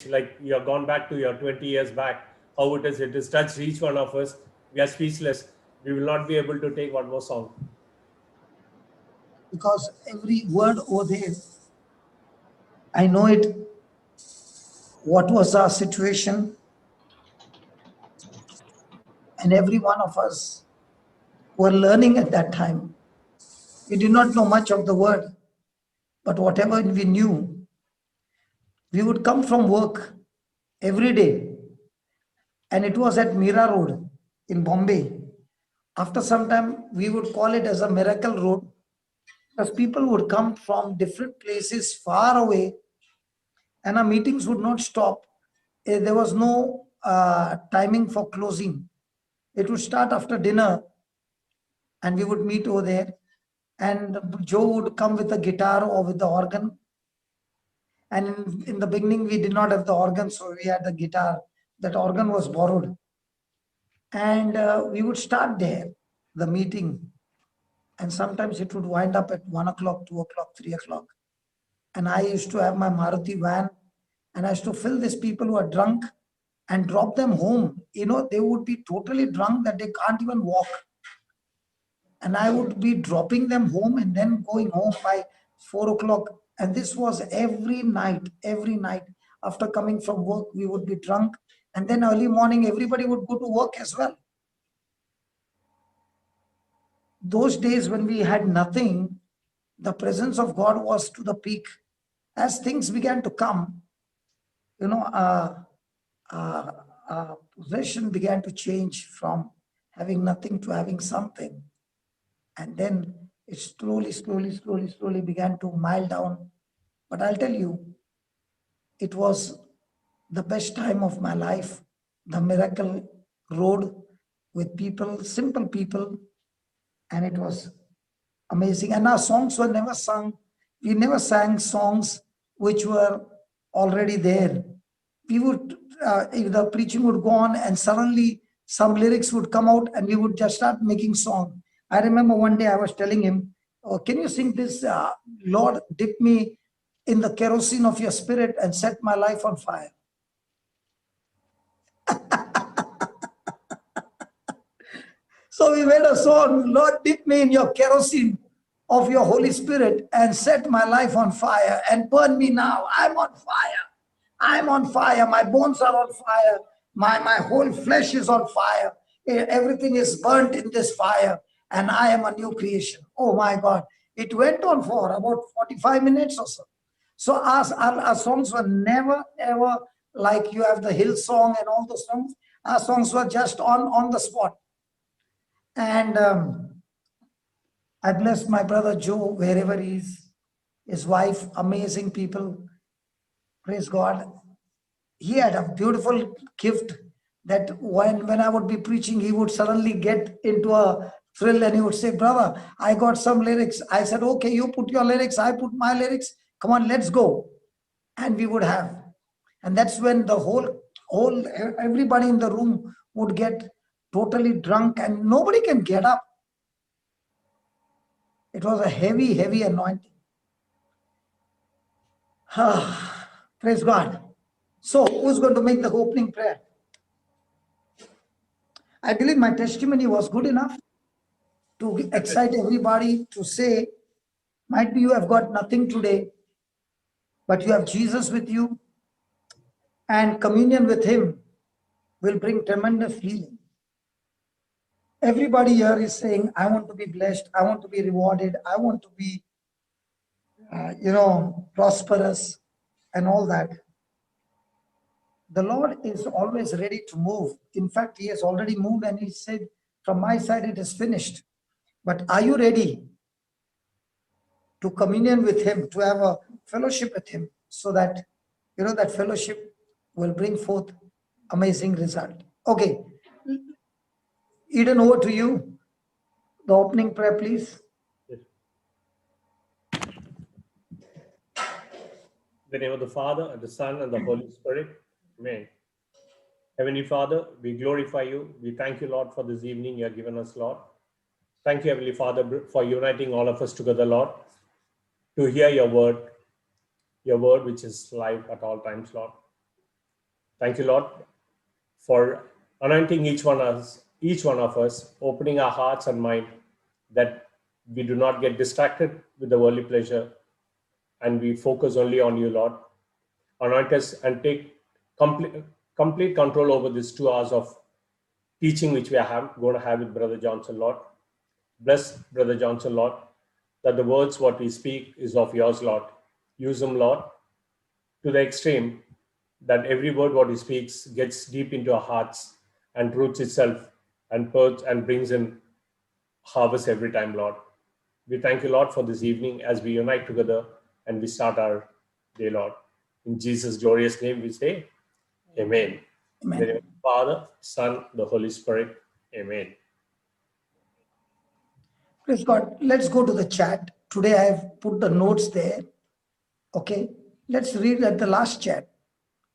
like you have gone back to your 20 years back, how it is touched each one of us. We are speechless. We will not be able to take one more song. Because every word over there, I know it. What was our situation? And every one of us were learning at that time. We did not know much of the word, but whatever we knew, we would come from work every day, and it was at Mira Road in Bombay. After some time, we would call it as a miracle road, because people would come from different places far away, and our meetings would not stop. There was no timing for closing. It would start after dinner, and we would meet over there, and Joe would come with a guitar or with the organ. And in the beginning, we did not have the organ, so we had the guitar. That organ was borrowed. And we would start there, the meeting. And sometimes it would wind up at 1 o'clock, 2 o'clock, 3 o'clock. And I used to have my Maruti van, and I used to fill these people who are drunk and drop them home. You know, they would be totally drunk that they can't even walk. And I would be dropping them home and then going home by 4 o'clock. And this was every night, every night. After coming from work, we would be drunk. And then early morning, everybody would go to work as well. Those days when we had nothing, the presence of God was to the peak. As things began to come, you know, possession began to change from having nothing to having something. And then it slowly began to mild down. But I'll tell you, it was the best time of my life, the miracle road with people, simple people, and it was amazing. And our songs were never sung. We never sang songs which were already there. We would, if the preaching would go on and suddenly some lyrics would come out and we would just start making song. I remember one day I was telling him, oh, can you sing this, Lord, dip me in the kerosene of your spirit and set my life on fire. So we made a song, Lord, dip me in your kerosene of your Holy Spirit and set my life on fire and burn me now. I'm on fire. I'm on fire. My bones are on fire. My whole flesh is on fire. Everything is burnt in this fire and I am a new creation. Oh my God. It went on for about 45 minutes or so. So our songs were never, ever like you have the Hill song and all those songs. Our songs were just on the spot. And I bless my brother Joe, wherever he is, his wife, amazing people. Praise God. He had a beautiful gift that when I would be preaching, he would suddenly get into a thrill and he would say, brother, I got some lyrics. I said, okay, you put your lyrics, I put my lyrics. Come on, let's go. And we would have. And that's when the whole everybody in the room would get totally drunk and nobody can get up. It was a heavy, heavy anointing. Praise God. So, who's going to make the opening prayer? I believe my testimony was good enough to excite everybody to say, might be you have got nothing today, but you have Jesus with you, and communion with him will bring tremendous healing. Everybody here is saying, I want to be blessed, I want to be rewarded, I want to be, prosperous and all that. The Lord is always ready to move. In fact, he has already moved and he said, from my side, it is finished. But are you ready to communion with him, to have a fellowship with him, so that, that fellowship will bring forth amazing result? Okay. Eden, over to you. The opening prayer, please. In the name of the Father, and the Son, and the Holy Spirit. Amen. Heavenly Father, we glorify you. We thank you, Lord, for this evening you have given us, Lord. Thank you, Heavenly Father, for uniting all of us together, Lord, to hear your word which is live at all times, Lord. Thank you, Lord, for anointing each one of us, opening our hearts and mind that we do not get distracted with the worldly pleasure and we focus only on you, Lord. Anoint us and take complete control over these 2 hours of teaching which we are going to have with Brother Johnson, Lord. Bless Brother Johnson, Lord, that the words what we speak is of yours, Lord. Use them, Lord, to the extreme that every word what he speaks gets deep into our hearts and roots itself and brings in harvest every time, Lord. We thank you, Lord, for this evening as we unite together and we start our day, Lord. In Jesus' glorious name we say, Amen. Amen. In the name of the Father, Son, the Holy Spirit. Amen. Praise God. Let's go to the chat. Today I have put the notes there. Okay. Let's read at the last chat.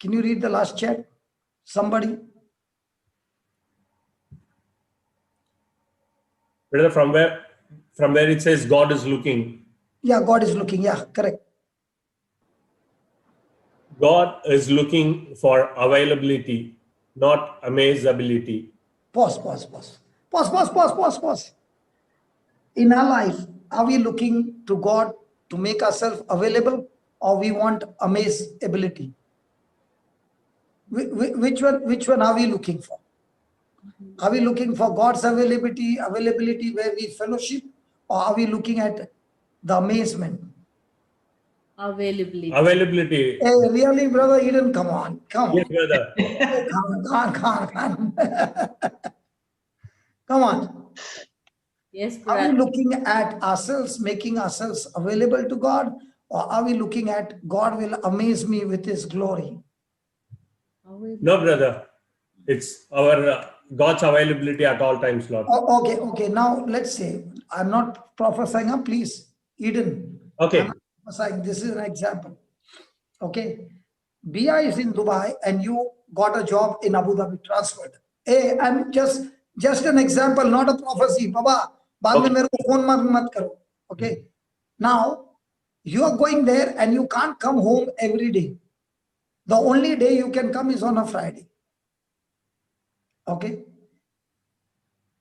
Can you read the last chat? Somebody? Brother, from where it says God is looking. Yeah, God is looking. Yeah, correct. God is looking for availability, not amazability. Pause. In our life, are we looking to God to make ourselves available, or we want amazability? Which one are we looking for? Are we looking for God's availability where we fellowship, or are we looking at the amazement? Availability. Hey, really, brother Eden, come on. Yes, brother. Come on. Come on. Yes, Are we brother. looking at ourselves, making ourselves available to God, or are we looking at God will amaze me with his glory? No, brother. It's our God's availability at all times, Lord. Okay. Now let's say, I'm not prophesying, please, Eden. Okay. I'm not prophesying. This is an example. Okay. Bia is in Dubai and you got a job in Abu Dhabi, transferred. Hey, I'm just an example, not a prophecy. Baba, बाद में मेरे को phone मत करो. Okay. Now, you are going there and you can't come home every day. The only day you can come is on a Friday. Okay.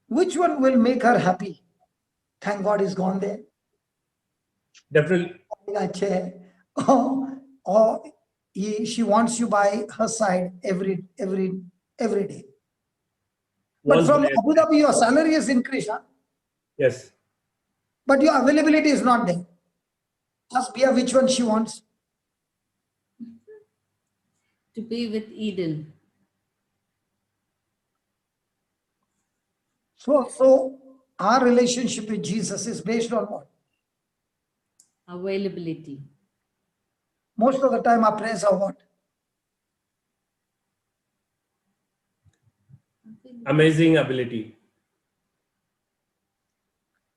Which one will make her happy? Thank God he's gone there. Definitely. Or she wants you by her side every day. But Once from there. Abu Dhabi, your salary is increased, huh? Yes. But your availability is not there. Ask Bia which one she wants. To be with Eden. So our relationship with Jesus is based on what? Availability. Most of the time our prayers are what? Amazing ability.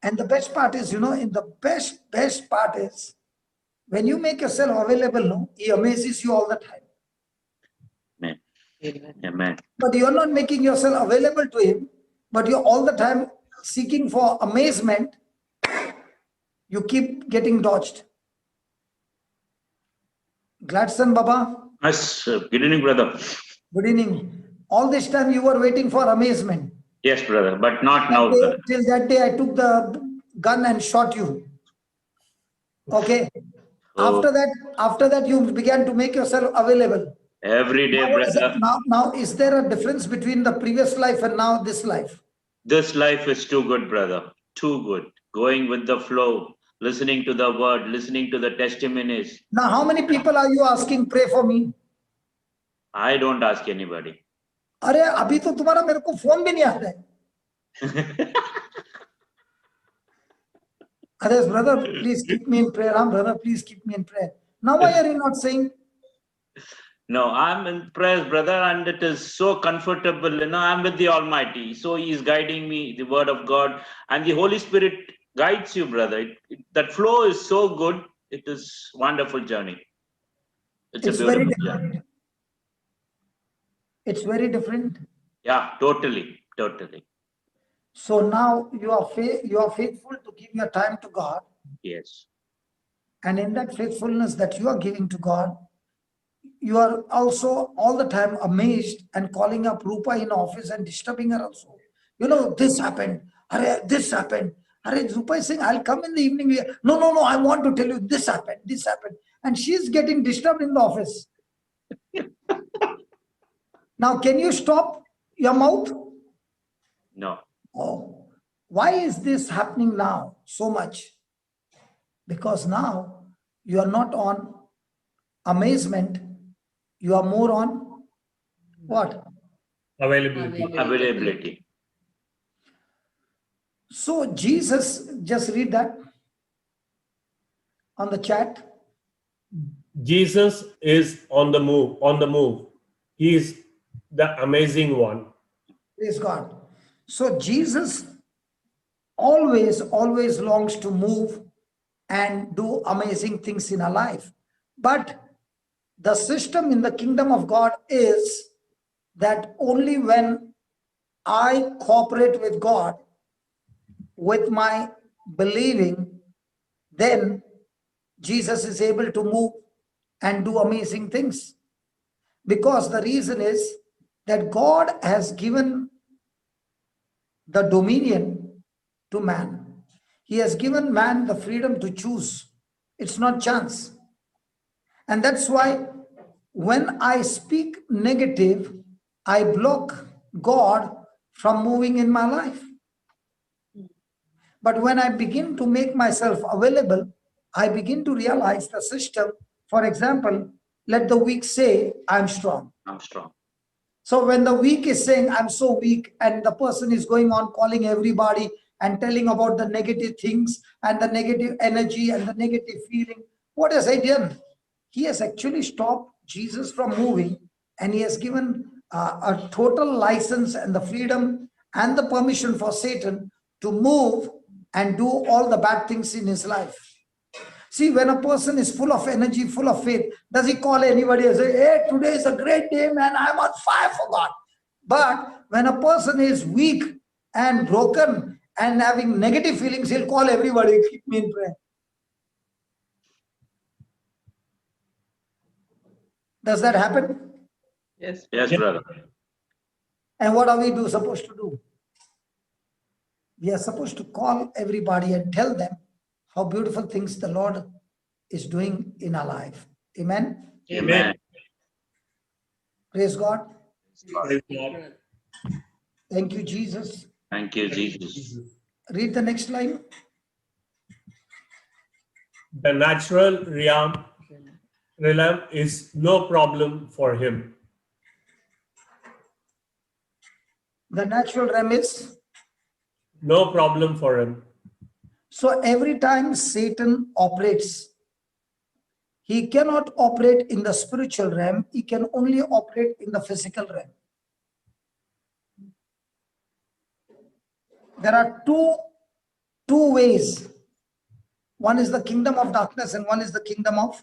And the best part is, in the best part is when you make yourself available, no, he amazes you all the time. Amen. But you're not making yourself available to him, but you're all the time seeking for amazement. You keep getting dodged. Gladson Baba. Yes, good evening, brother. Good evening. All this time you were waiting for amazement. Yes, brother, but not now, brother. Till that day, I took the gun and shot you. Okay. Oh. After that, you began to make yourself available. Every day, brother. Now, is there a difference between the previous life and now this life? This life is too good, brother. Too good. Going with the flow, listening to the word, listening to the testimonies. Now, how many people are you asking, pray for me? I don't ask anybody. अरे अभी तो तुम्हारा मेरे को phone भी नहीं आता है. Others, brother, please keep me in prayer. Brother, please keep me in prayer. Now why are you not saying? No, I'm in prayers, brother, and it is so comfortable. I'm with the Almighty. So He is guiding me, the Word of God, and the Holy Spirit guides you, brother. That flow is so good. It is wonderful journey. It's a beautiful journey. It's very different. Yeah, totally. So now you are faithful to give your time to God. Yes. And in that faithfulness that you are giving to God, you are also all the time amazed and calling up Rupa in office and disturbing her also. You know, this happened. This happened. Rupa is saying, I'll come in the evening. No, I want to tell you this happened. This happened. And she's getting disturbed in the office. Now, can you stop your mouth? No. Oh, why is this happening now so much? Because now you are not on amazement, you are more on what? Availability. Availability. So Jesus, just read that on the chat. Jesus is on the move, He is the amazing one. Praise God. So Jesus always longs to move and do amazing things in our life. But the system in the kingdom of God is that only when I cooperate with God, with my believing, then Jesus is able to move and do amazing things. Because the reason is that God has given the dominion to man. He has given man the freedom to choose. It's not chance. And that's why when I speak negative, I block God from moving in my life. But when I begin to make myself available, I begin to realize the system. For example, let the weak say, I'm strong. I'm strong. So when the weak is saying, I'm so weak, and the person is going on calling everybody and telling about the negative things and the negative energy and the negative feeling, what has he done? He has actually stopped Jesus from moving, and he has given a total license and the freedom and the permission for Satan to move and do all the bad things in his life. See, when a person is full of energy, full of faith, does he call anybody and say, hey, today is a great day, man, I'm on fire for God. But when a person is weak and broken and having negative feelings, he'll call everybody, keep me in prayer. Does that happen? Yes. Yes, brother. And what are we supposed to do? We are supposed to call everybody and tell them how beautiful things the Lord is doing in our life. Amen. Amen. Praise God. Praise God. Thank you, Jesus. Thank you, Jesus. Read the next line. The natural realm is no problem for him. The natural realm is. No problem for him. So every time Satan operates, he cannot operate in the spiritual realm. He can only operate in the physical realm. There are two ways. One is the kingdom of darkness and one is the kingdom of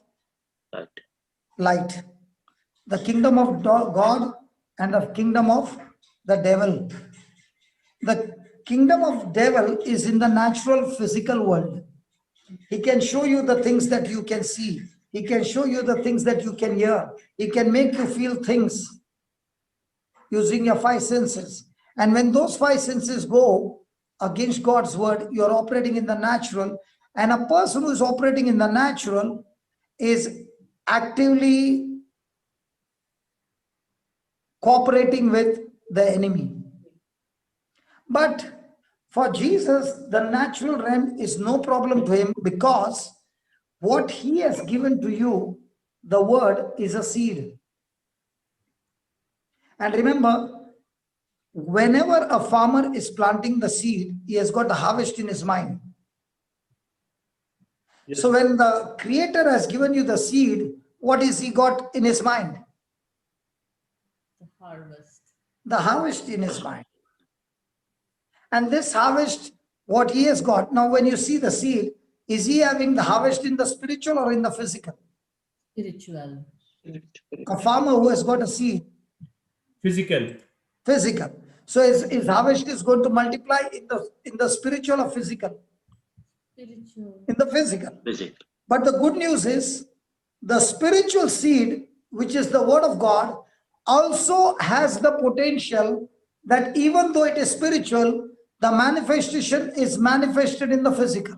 Right. light. The kingdom of God and the kingdom of the devil. The kingdom of devil is in the natural physical world. He can show you the things that you can see. He can show you the things that you can hear. He can make you feel things using your five senses. And when those five senses go against God's word, you're operating in the natural. And a person who is operating in the natural is actively cooperating with the enemy. But for Jesus, the natural realm is no problem to him, because what he has given to you, the word, is a seed. And remember, whenever a farmer is planting the seed, he has got the harvest in his mind. Yes. So when the Creator has given you the seed, what is he got in his mind? The harvest. The harvest in his mind. And this harvest, what he has got, now when you see the seed, is he having the harvest in the spiritual or in the physical? Spiritual. A farmer who has got a seed, Physical. physical. So his harvest is going to multiply in the spiritual or physical? Spiritual. In the physical. Physical. But the good news is, the spiritual seed which is the word of God, also has the potential that even though it is spiritual, the manifestation is manifested in the physical.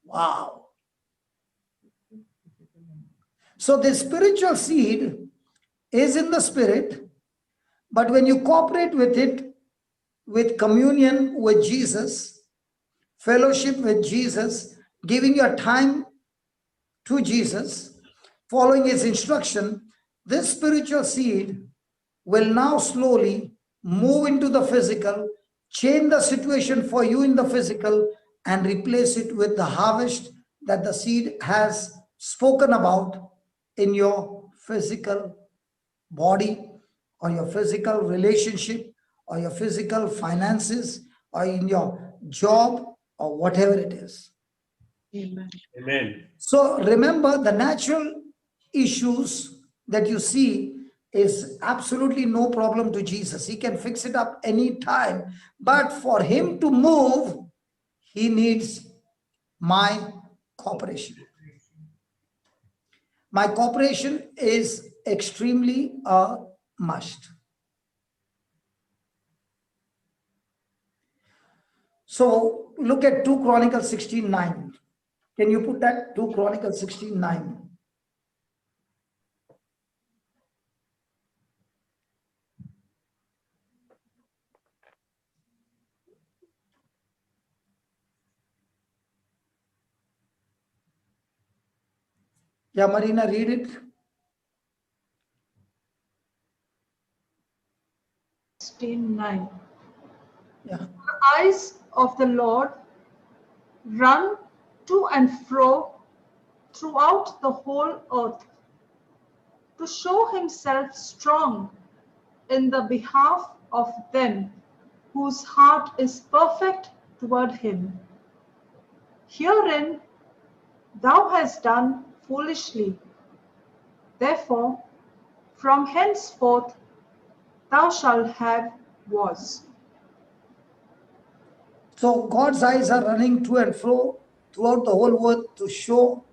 Wow. So the spiritual seed is in the spirit, but when you cooperate with it, with communion with Jesus, fellowship with Jesus, giving your time to Jesus, following his instruction, this spiritual seed will now slowly move into the physical, change the situation for you in the physical, and replace it with the harvest that the seed has spoken about in your physical body, or your physical relationship, or your physical finances, or in your job, or whatever it is. Amen. Amen. So remember, the natural issues that you see is absolutely no problem to Jesus. He can fix it up anytime. But for him to move, he needs my cooperation. My cooperation is extremely a must. So look at 2 Chronicles 16:9. Can you put that? 2 Chronicles 16:9. Yeah, Marina, read it. 16:9. Yeah. The eyes of the Lord run to and fro throughout the whole earth to show himself strong in the behalf of them whose heart is perfect toward him. Herein thou hast done foolishly. Therefore, from henceforth thou shalt have wars. So God's eyes are running to and fro throughout the whole world to show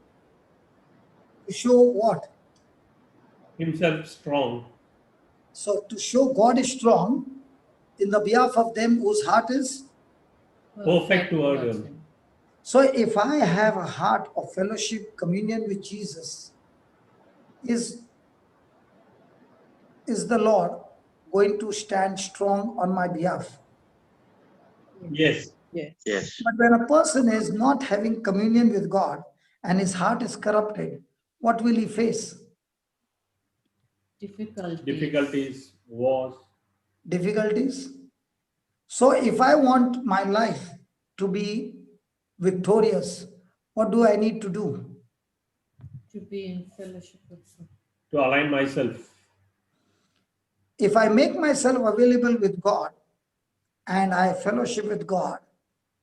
what? Himself strong. So to show God is strong in the behalf of them whose heart is. Perfect toward towards him. So if I have a heart of fellowship, communion with Jesus, is the Lord going to stand strong on my behalf? Yes. Yes. Yes. But when a person is not having communion with God and his heart is corrupted, what will he face? Difficulties, wars. Difficulties. So if I want my life to be victorious, what do I need to do? To be in fellowship with him. To align myself. If I make myself available with God and I fellowship with God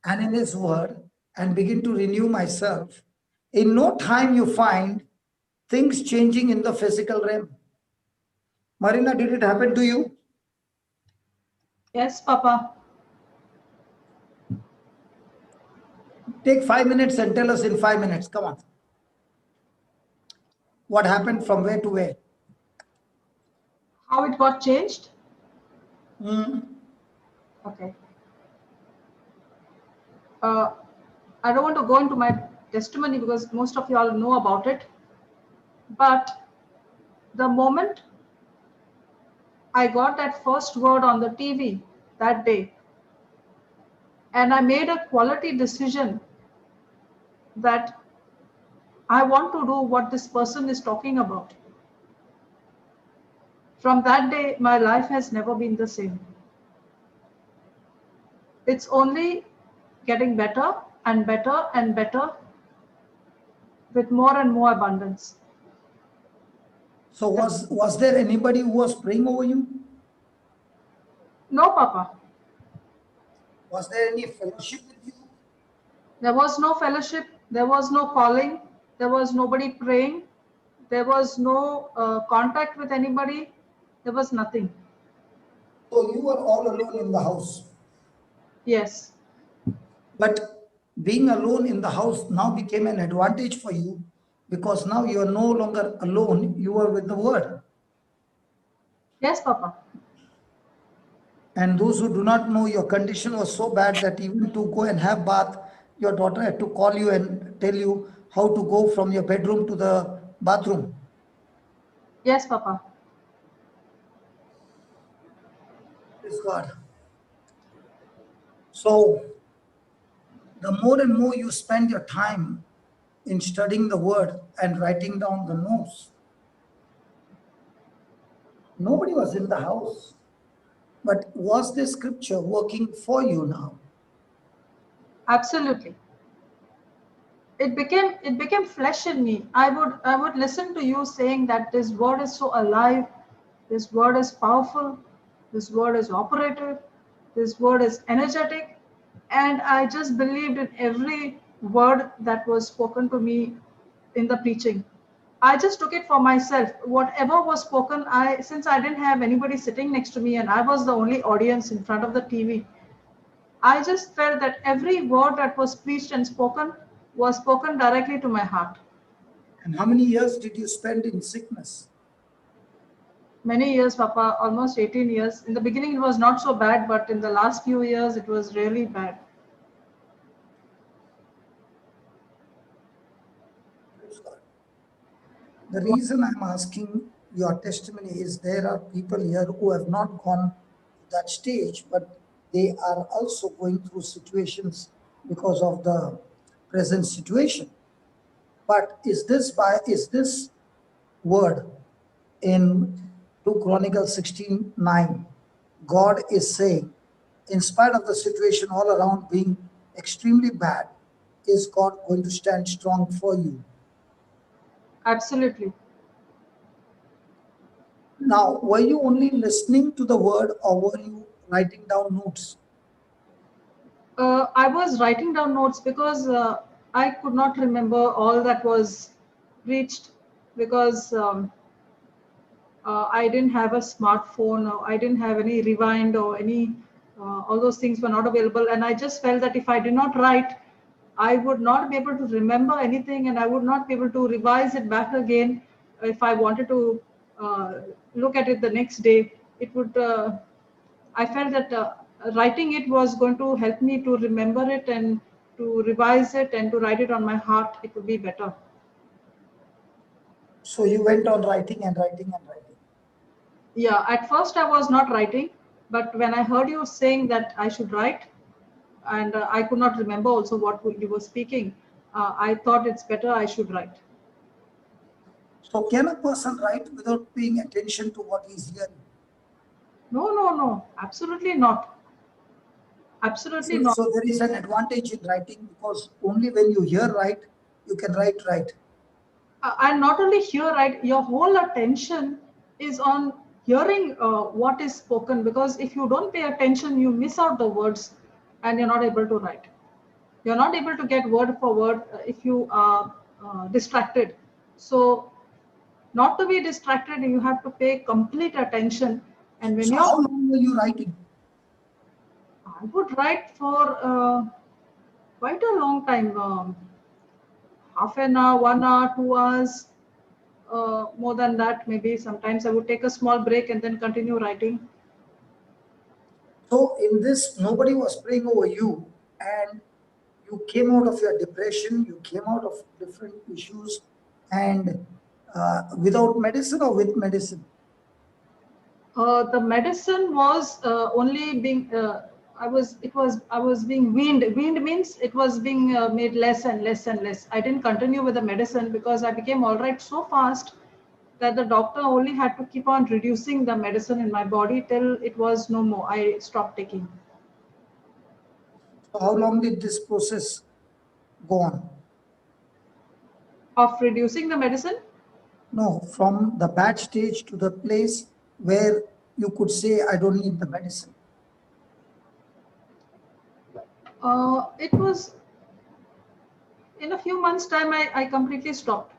and in his word and begin to renew myself, in no time you find things changing in the physical realm. Marina, did it happen to you? Yes, Papa. Take 5 minutes and tell us in 5 minutes. Come on. What happened from where to where? How it got changed? Hmm. Okay. I don't want to go into my testimony because most of you all know about it. But the moment I got that first word on the TV that day, and I made a quality decision that I want to do what this person is talking about. From that day, my life has never been the same. It's only getting better and better and better with more and more abundance. So was there anybody who was praying over you? No, Papa. Was there any fellowship with you? There was no fellowship. There was no calling. There was nobody praying. There was no contact with anybody. There was nothing. So you were all alone in the house. Yes. But being alone in the house now became an advantage for you because now you are no longer alone. You are with the word. Yes, Papa. And those who do not know, your condition was so bad that even to go and have bath, your daughter had to call you and tell you how to go from your bedroom to the bathroom. Yes, Papa. Praise God. So the more and more you spend your time in studying the word and writing down the notes, nobody was in the house. But was this scripture working for you now? Absolutely. It became flesh in me. I would listen to you saying that this word is so alive, this word is powerful, this word is operative, this word is energetic, and I just believed in every word that was spoken to me in the preaching. I just took it for myself. Whatever was spoken, since I didn't have anybody sitting next to me and I was the only audience in front of the TV, I just felt that every word that was preached and spoken was spoken directly to my heart. And how many years did you spend in sickness? Many years, Papa, almost 18 years. In the beginning, it was not so bad, but in the last few years, it was really bad. Praise God. The reason I'm asking your testimony is there are people here who have not gone to that stage, but they are also going through situations because of the present situation. But is this word in 2 Chronicles 16:9? God is saying, in spite of the situation all around being extremely bad, is God going to stand strong for you? Absolutely. Now, were you only listening to the word or were you writing down notes? I was writing down notes because I could not remember all that was preached because I didn't have a smartphone or I didn't have any rewind or any, all those things were not available. And I just felt that if I did not write, I would not be able to remember anything and I would not be able to revise it back again. If I wanted to look at it the next day, it would, I felt that writing it was going to help me to remember it and to revise it and to write it on my heart. It would be better. So you went on writing and writing and writing. Yeah, at first I was not writing, but when I heard you saying that I should write, and I could not remember also what you were speaking, I thought it's better I should write. So can a person write without paying attention to what he's hearing? No, no, no, absolutely not. Absolutely not. So there is an advantage in writing because only when you hear right, you can write right. And not only hear right, your whole attention is on hearing what is spoken, because if you don't pay attention, you miss out the words and you're not able to write. You're not able to get word for word if you are distracted. So not to be distracted, you have to pay complete attention. And when So you're, how long were you writing? I would write for quite a long time, half an hour, 1 hour, 2 hours, more than that, maybe. Sometimes I would take a small break and then continue writing. So in this, nobody was praying over you and you came out of your depression, you came out of different issues and without medicine or with medicine? The medicine was only being I was being weaned. Weaned means it was being made less and less and less. I didn't continue with the medicine because I became all right so fast that the doctor only had to keep on reducing the medicine in my body till it was no more. I stopped taking. So how long did this process go on? Of reducing the medicine, No, from the bad stage to the place where you could say, I don't need the medicine. it was in a few months' time. I completely stopped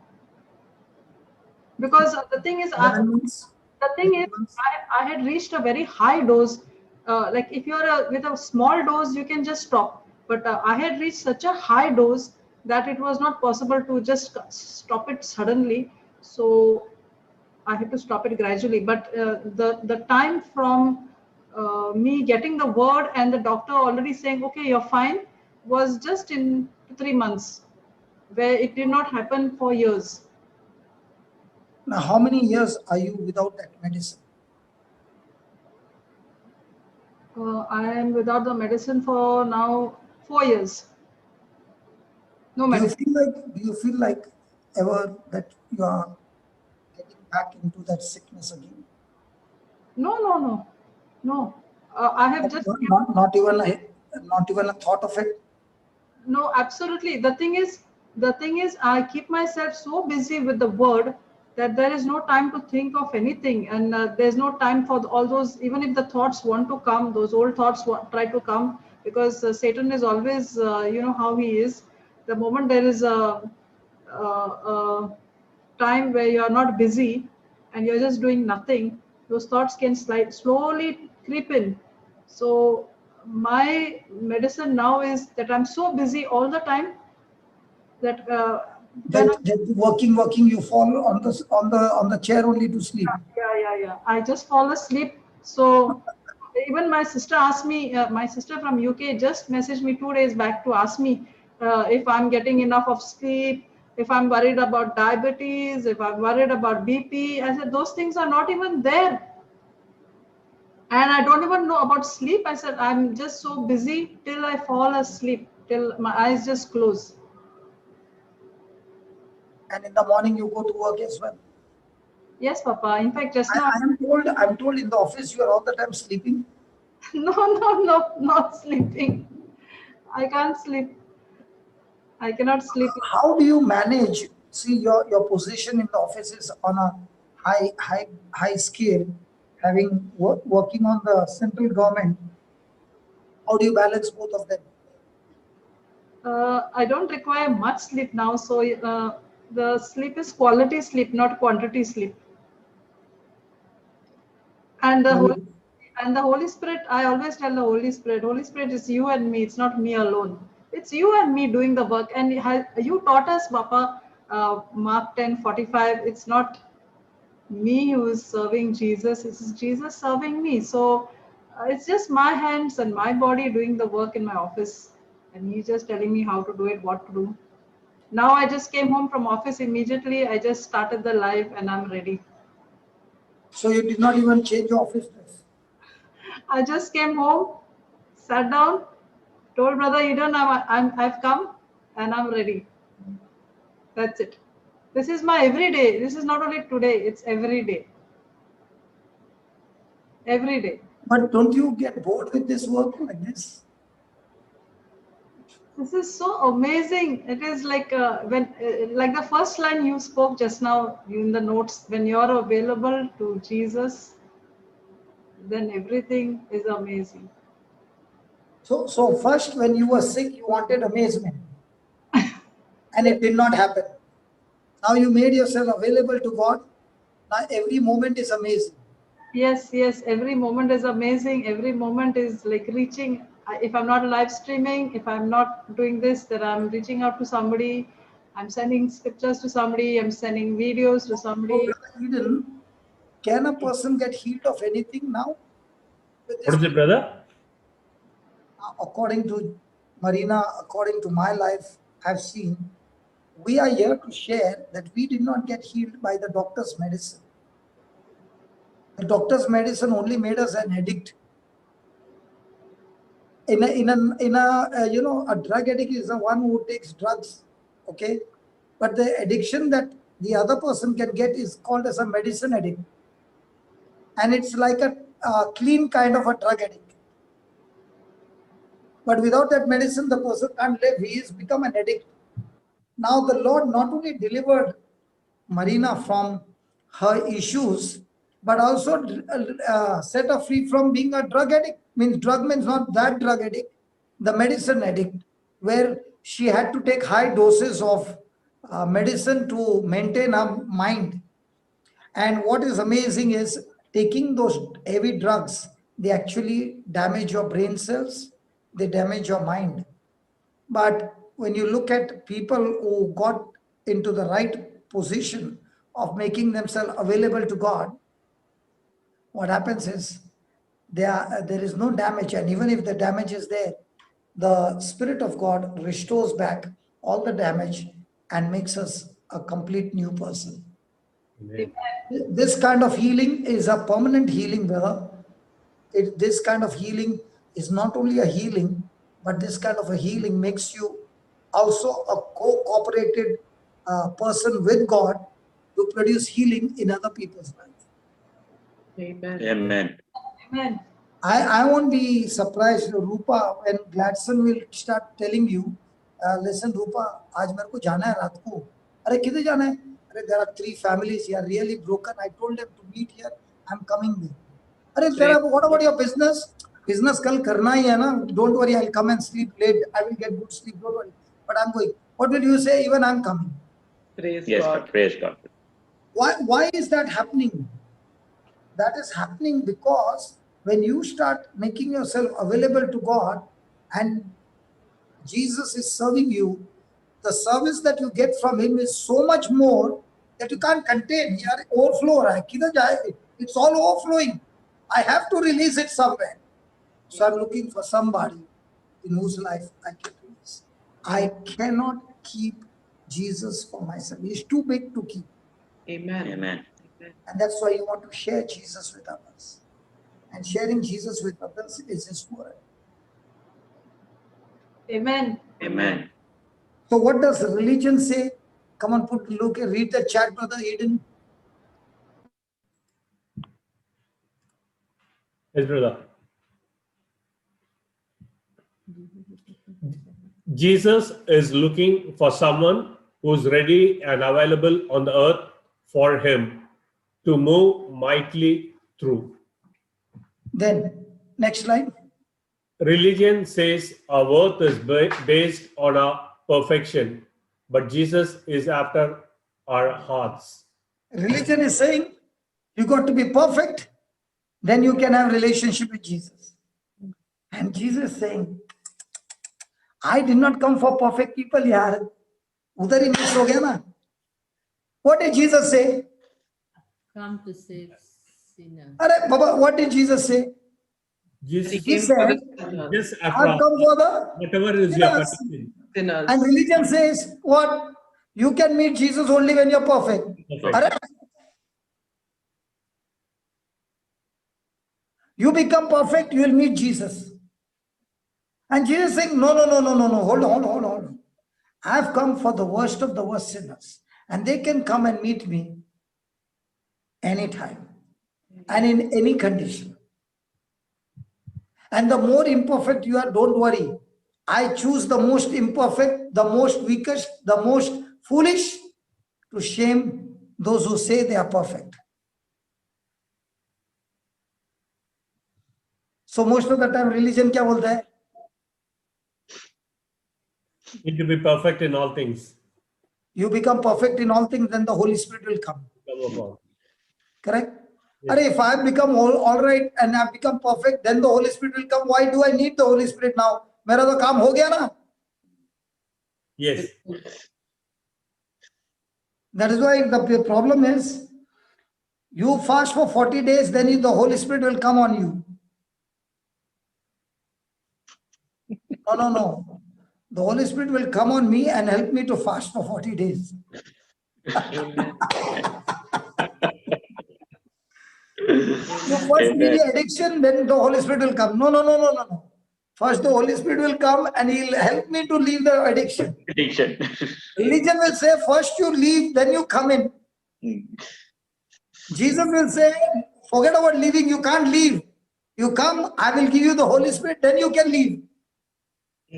because the thing is, 11 months? the thing 8 is, months? I had reached a very high dose. Like if you're with a small dose, you can just stop. But I had reached such a high dose that it was not possible to just stop it suddenly. So I had to stop it gradually. But the time from me getting the word and the doctor already saying, okay, you're fine, was just in 3 months, where it did not happen for years. Now, how many years are you without that medicine? I am without the medicine for now 4 years. No Do you medicine. feel like ever that you are getting back into that sickness again? No. I have just Not even a thought of it. no, absolutely. The thing is, I keep myself so busy with the word that there is no time to think of anything, and there's no time for all those. Even if the thoughts want to come, those old thoughts try to come, because Satan is always, you know how he is. The moment there is a time where you are not busy and you're just doing nothing, those thoughts can slowly creep in. So my medicine now is that I'm so busy all the time that That working, you fall on the chair only to sleep. yeah. I just fall asleep. So even my sister asked me, my sister from UK just messaged me 2 days back to ask me if I'm getting enough of sleep, if I'm worried about diabetes, if I'm worried about BP. I said, those things are not even there. And I don't even know about sleep. I said, I'm just so busy till I fall asleep, till my eyes just close. And in the morning you go to work as well. Yes, Papa. In fact, just now, I'm told in the office you are all the time sleeping. no, not sleeping. I can't sleep. I cannot sleep. How do you manage? See, your position in the office is on a high scale, having working on the central government. How do you balance both of them? I don't require much sleep now, so the sleep is quality sleep, not quantity sleep. And the Now Holy, and the Holy Spirit, I always tell the Holy Spirit is you and me. It's not me alone. It's you and me doing the work. And you taught us, Papa, Mark 10:45. It's not me who is serving Jesus. It's Jesus serving me. So it's just my hands and my body doing the work in my office, and He's just telling me how to do it, what to do. Now I just came home from office immediately. I just started the live and I'm ready. So you did not even change your office dress. I just came home, sat down, told Brother Eden I've come and I'm ready. That's it. This is my everyday. This is not only today, it's every day. Every day. But don't you get bored with this work like this? This is so amazing. It is like like the first line you spoke just now in the notes, when you're available to Jesus, then everything is amazing. So first, when you were sick, you wanted amazement, and it did not happen. Now you made yourself available to God. Now every moment is amazing. Yes, every moment is amazing. Every moment is like reaching. If I'm not live streaming, if I'm not doing this, then I'm reaching out to somebody. I'm sending scriptures to somebody. I'm sending videos to So, somebody. Brother Eden, can a person get healed of anything now? With What this, is it, brother? according to Marina, according to my life, I've seen, we are here to share that we did not get healed by the doctor's medicine. The doctor's medicine only made us an addict. A drug addict is the one who takes drugs, okay? But the addiction that the other person can get is called as a medicine addict, and it's like a clean kind of a drug addict. But without that medicine, the person can't live. He has become an addict. Now the Lord not only delivered Marina from her issues, but also set her free from being a drug addict. Means drug means not that drug addict, the medicine addict, where she had to take high doses of medicine to maintain her mind. And what is amazing is taking those heavy drugs, they actually damage your brain cells, they damage your mind. But when you look at people who got into the right position of making themselves available to God, what happens is there is no damage, and even if the damage is there, the Spirit of God restores back all the damage and makes us a complete new person. Amen. This kind of healing is a permanent healing, brother. This kind of healing is not only a healing, but this kind of a healing makes you also a cooperated person with God to produce healing in other people's lives. Amen. Amen. Amen. I won't be surprised, Rupa, when Gladson will start telling you, listen, Rupa, आज मेरे को जाना है रात को. अरे किधर जाना है? अरे there are 3 families here really broken. I told them to meet here. I'm coming there. अरे तेरा what about your business? Business कल करना ही है ना. Don't worry, I'll come and sleep late. I will get good sleep. Don't worry. But I'm going. What will you say? Even I'm coming. Praise Yes, God. God. Praise God. Why is that happening? That is happening because when you start making yourself available to God and Jesus is serving you, the service that you get from him is so much more that you can't contain. Yaar, overflow raha hai. Kidhar jaye? It's all overflowing. I have to release it somewhere. So I'm looking for somebody in whose life I can release. I cannot keep Jesus for myself. He's too big to keep. Amen. Amen. And that's why you want to share Jesus with others. And sharing Jesus with others is his word. Amen. Amen. So what does religion say? Come on, read the chat, brother Eden. Yes, brother. Jesus is looking for someone who's ready and available on the earth for him to move mightily through. Then, next slide. Religion says our worth is based on our perfection, but Jesus is after our hearts. Religion is saying you got to be perfect, then you can have relationship with Jesus. And Jesus is saying, I did not come for perfect people, yaar. Udhar hi miss ho gaya na. What did Jesus say? Come to save sinners. Arey, Baba, what did Jesus say? Jesus He He came for said, the sinners. just I've after come for the whatever is your sinners. petition. Sinners. And religion says, what? You can meet Jesus only when you're perfect. Perfect. Arey, you become perfect, you will meet Jesus. And Jesus is saying, no, hold on. I've come for the worst of the worst sinners. And they can come and meet me anytime and in any condition. And the more imperfect you are, don't worry. I choose the most imperfect, the most weakest, the most foolish to shame those who say they are perfect. So most of the time religion क्या बोलता है? Need to be perfect in all things. You become perfect in all things, then the Holy Spirit will come. Come upon. Correct? Yes. Arey, if I have become all right and I have become perfect, then the Holy Spirit will come. Why do I need the Holy Spirit now? मेरा तो काम हो गया ना? Yes. That is why the problem is, you fast for 40 days, then the Holy Spirit will come on you. No. The Holy Spirit will come on me and help me to fast for 40 days. Amen. You first need the addiction, then the Holy Spirit will come. No. First the Holy Spirit will come and he'll help me to leave the addiction. Addiction. Religion will say, first you leave, then you come in. Jesus will say, forget about leaving, you can't leave. You come, I will give you the Holy Spirit, then you can leave.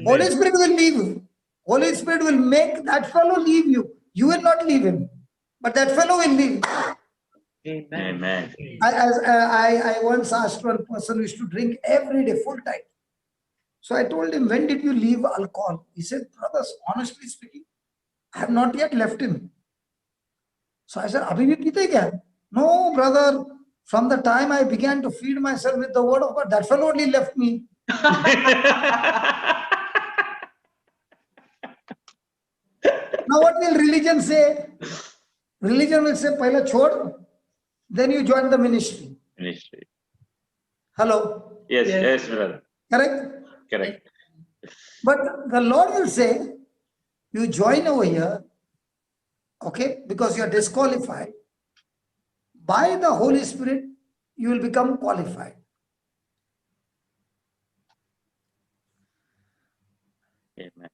Holy Spirit will leave you. Holy Spirit will make that fellow leave you. You will not leave him, but that fellow will leave. Amen. Amen. I once asked one person who used to drink every day, full time. So I told him, when did you leave alcohol? He said, brothers, honestly speaking, I have not yet left him. So I said, abhi bhi peete kya? No, brother, from the time I began to feed myself with the word of God, that fellow only left me. Now what will religion say? Religion will say, "Pahla chhod, then you join the ministry." Ministry. Hello, Yes, Yes. yes, brother. correct? Correct. But the Lord will say, "You join over here, okay, because you are disqualified. By the Holy Spirit, you will become qualified." Amen.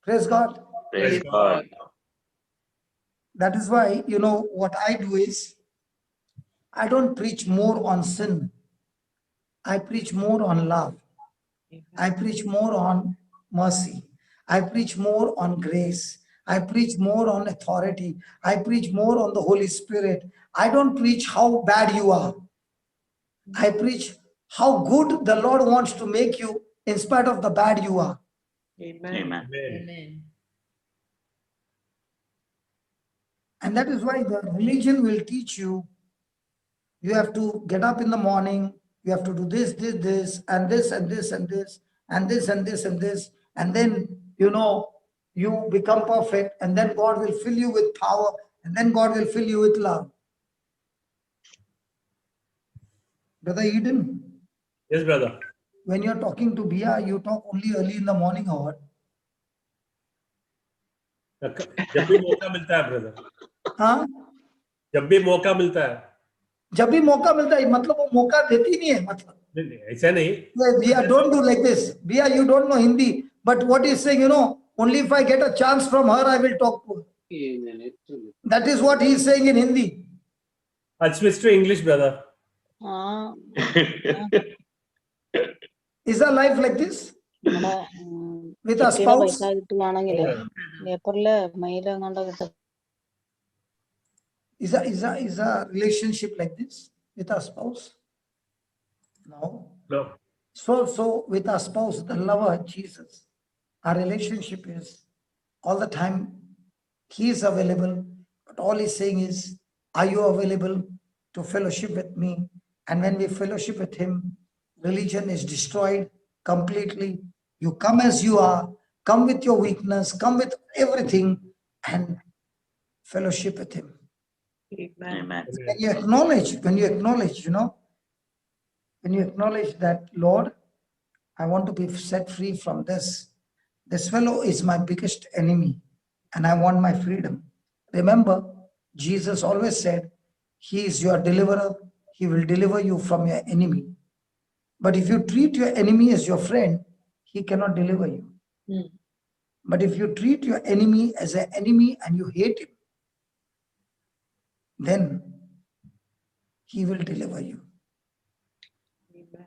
Praise God. Praise God. That is why, what I do is, I don't preach more on sin. I preach more on love. I preach more on mercy. I preach more on grace. I preach more on authority. I preach more on the Holy Spirit. I don't preach how bad you are. I preach how good the Lord wants to make you in spite of the bad you are. Amen. Amen. Amen. Amen. And that is why the religion will teach you, you have to get up in the morning, you have to do this, and this, and this, and this, and this, and this, and this, and then, you become perfect, and then God will fill you with power, and then God will fill you with love. Brother Eden, Yes, brother. when you're talking to Bia, you talk only early in the morning or what? जब भी मौका मिलता है brother, हाँ? जब भी मौका मिलता है, जब भी मौका मिलता है, मतलब वो मौका देती नहीं है, मतलब. नहीं, ऐसा नहीं. Bia, don't do like this. Bia, you don't know Hindi, but what he's saying, only if I get a chance from her, I will talk to her. That is what he's saying in Hindi. I'll switch to English, brother. Is our life like this? With a spouse? Is a relationship like this with a spouse? No. No. So with our spouse, the lover, Jesus, our relationship is all the time, he is available, but all he's saying is, are you available to fellowship with me? And when we fellowship with him, religion is destroyed completely. You come as you are, come with your weakness, come with everything, and fellowship with him. Amen. Amen. When you acknowledge, when you acknowledge that, Lord, I want to be set free from this. This fellow is my biggest enemy and I want my freedom. Remember, Jesus always said, he is your deliverer. He will deliver you from your enemy. But if you treat your enemy as your friend, he cannot deliver you. Mm. But if you treat your enemy as an enemy and you hate him, then he will deliver you. Amen.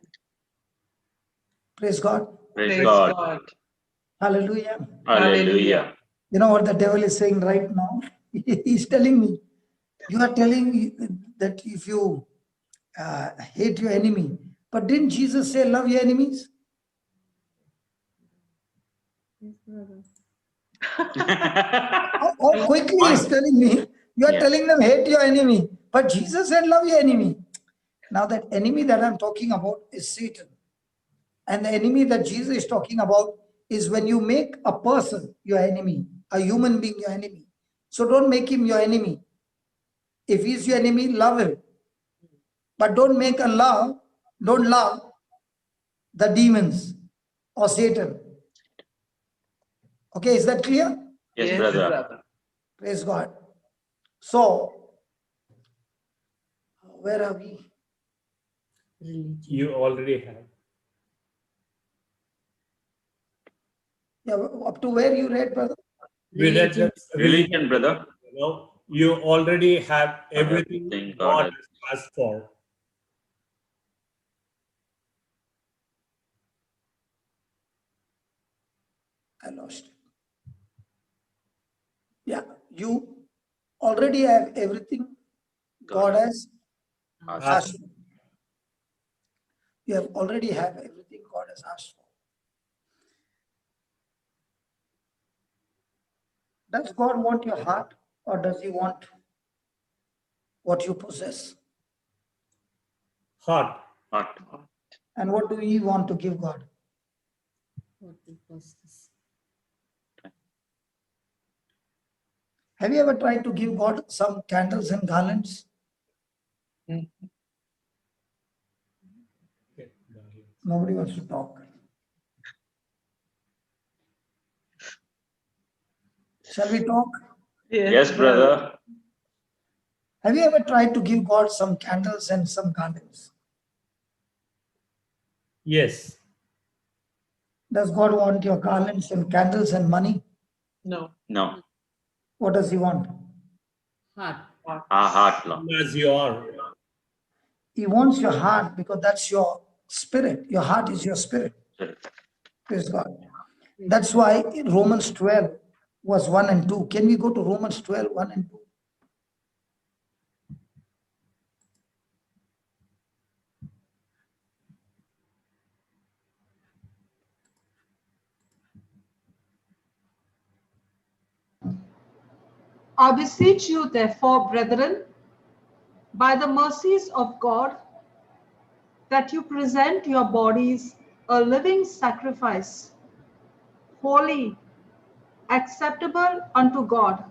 Praise God. Praise God. Hallelujah. Hallelujah. You know what the devil is saying right now? He's telling me, you are telling me that if you hate your enemy, but didn't Jesus say love your enemies? Yes, brother. How quickly he's telling me, you are Yeah. telling them hate your enemy, but Jesus said love your enemy. Now that enemy that I'm talking about is Satan. And the enemy that Jesus is talking about is when you make a person your enemy, a human being your enemy. So don't make him your enemy. If he's your enemy, love him. But don't love the demons or Satan. Okay, is that clear? Yes, brother. Praise God. So, where are we? Religion. You already have. Yeah, up to where you read, brother? We read Religion. that Religion, brother. you already have everything Everything God God has asked for. I lost it. Yeah, you already have everything God has asked for. You have already have everything God has asked for. Does God want your heart or does he want what you possess? Heart. Heart. And what do we want to give God? What we possess. Have you ever tried to give God some candles and garlands? Okay, darling. Nobody wants to talk. Shall we talk? Yes, brother. Have you ever tried to give God some candles and some garlands? Yes. Does God want your garlands and candles and money? No. No. What does he want? Heart. Our heart, Lord. As you are. He wants your heart because that's your spirit. Your heart is your spirit. Praise God. That's why in Romans 12 was 1 and 2. Can we go to Romans 12, 1 and 2? I beseech you, therefore, brethren, by the mercies of God, that you present your bodies a living sacrifice, holy, acceptable unto God,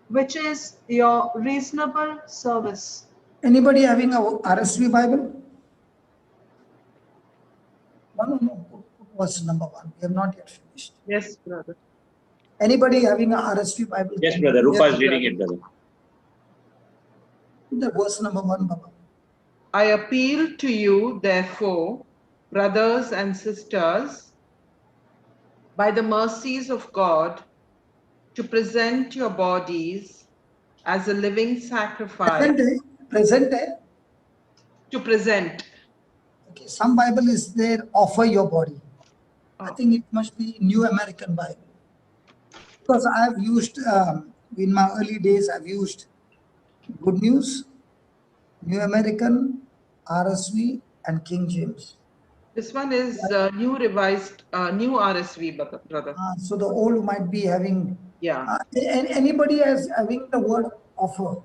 which is your reasonable service. Anybody having a RSV Bible? No. Put verse number 1. We have not yet finished. Yes, brother. Anybody having a RSV Bible? Yes, brother. Rupa is reading it, brother. Put the verse number 1, Baba. I appeal to you, therefore, brothers and sisters, by the mercies of God, to present your bodies as a living sacrifice. Present. To present. Okay, some Bible is there, offer your body. I Oh. think it must be New American Bible. Because I've used, in my early days, I've used Good News, New American, RSV, and King James. This one is new revised, new RSV, brother. So the old might be having, Yeah. anybody has having the word offer.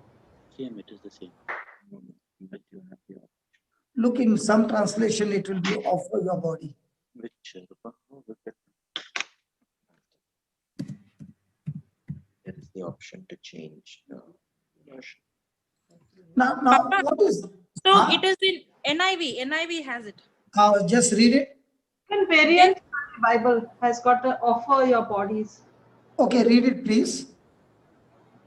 Same, it is the same. But you have your Look, in some translation, it will be offer your body. which Rupa? Oh, look at There is the option to change the version. Now, Papa, what is? So Huh? it is in NIV. NIV has it. Just read it. Second variant Bible has got to offer your bodies. Okay, read it, please.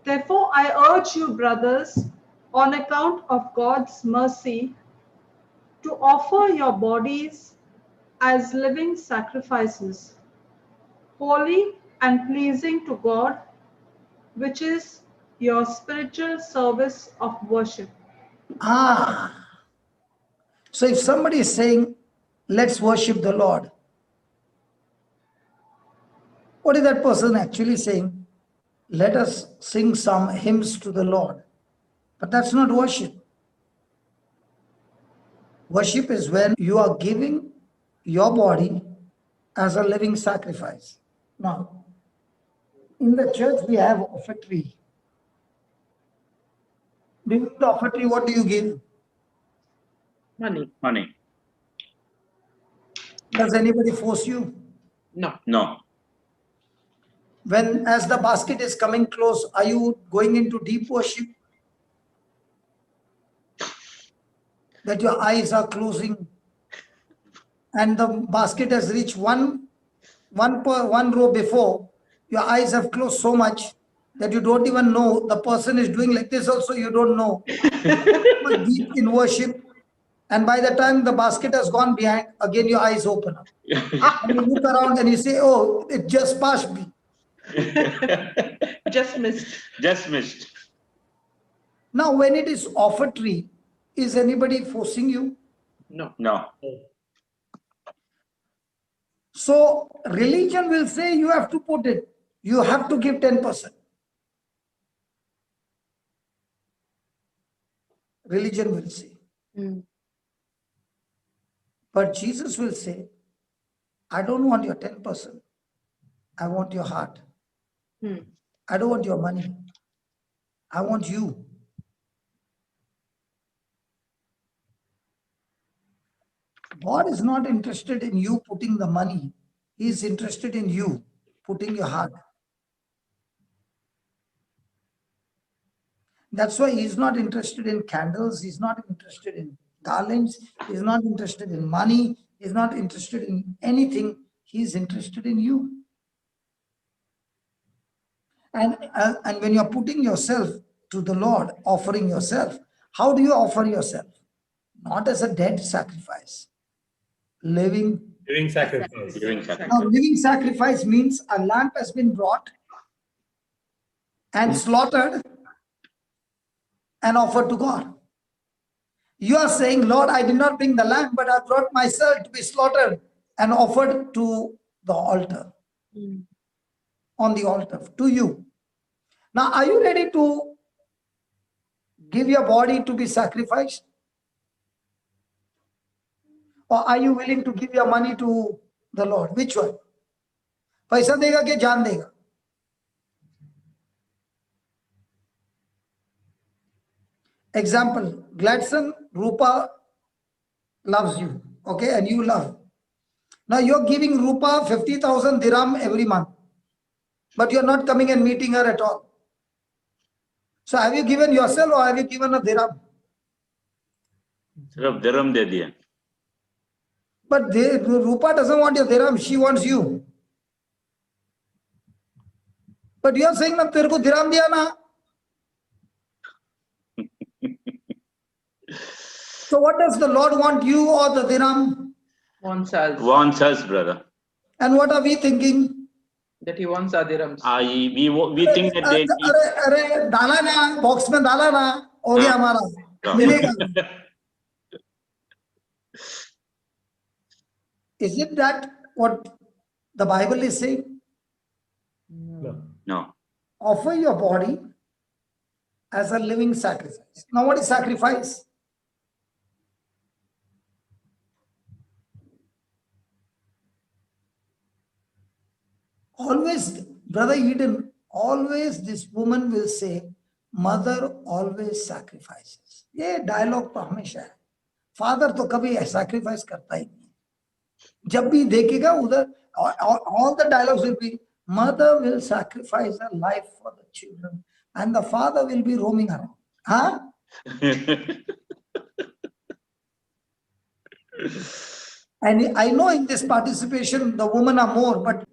Therefore, I urge you, brothers, on account of God's mercy, to offer your bodies as living sacrifices, holy and pleasing to God, which is your spiritual service of worship. So if somebody is saying, let's worship the Lord, what is that person actually saying? Let us sing some hymns to the Lord. But that's not worship. Worship is when you are giving your body as a living sacrifice. Now, in the church, we have offertory. During the offertory, what do you give? Money. money. Does anybody force you? No. No. When, as the basket is coming close, are you going into deep worship? That your eyes are closing and the basket has reached one row before, your eyes have closed so much that you don't even know the person is doing like this also, you don't know. Deep in worship, and by the time the basket has gone behind, again your eyes open up. And you look around and you say, oh, it just passed me. Just missed. Just missed. Now, when it is offertory, is anybody forcing you? No. No. So religion will say you have to put it, you have to give 10%. Religion will say. But Jesus will say, I don't want your 10%. I want your heart. I don't want your money. I want you. God is not interested in you putting the money. He is interested in you putting your heart. That's why he's not interested in candles. He's not interested in garlands. He's not interested in money. He's not interested in anything. He's interested in you. And when you're putting yourself to the Lord, offering yourself, how do you offer yourself? Not as a dead sacrifice. Living sacrifice. Giving sacrifice. Now, living sacrifice means a lamb has been brought and slaughtered and offered to God. You are saying, Lord, I did not bring the lamb, but I brought myself to be slaughtered and offered to the altar, on the altar, to you. Now, are you ready to give your body to be sacrificed? Or are you willing to give your money to the Lord? Which one? पैसा देगा कि जान देगा? Example, Gladson, Rupa loves you, okay, and you love. Now you're giving Rupa 50,000 dirham every month, but you're not coming and meeting her at all. So have you given yourself or have you given a dirham? सिर्फ dirham दे दिया. But Rupa doesn't want your dirham, she wants you. But you are saying, na तेरे को dirham दिया ना. So what does the Lord want, you or the dirham? Wants us. Wants us, brother. And what are we thinking? That he wants our dirhams. We think that they अरे डाला ना, box में डाला ना, हो गया हमारा, मिलेगा. Is it that what the Bible is saying? No. Offer your body as a living sacrifice. Now what is sacrifice? Always, Brother Eden, always this woman will say, mother always sacrifices. ये dialogue तो हमेशा है. Father तो कभी sacrifice करता ही नहीं. जब भी देखेगा उधर, all the dialogues will be, mother will sacrifice her life for the children and the father will be roaming around. Huh? And I know in this participation, the women are more, but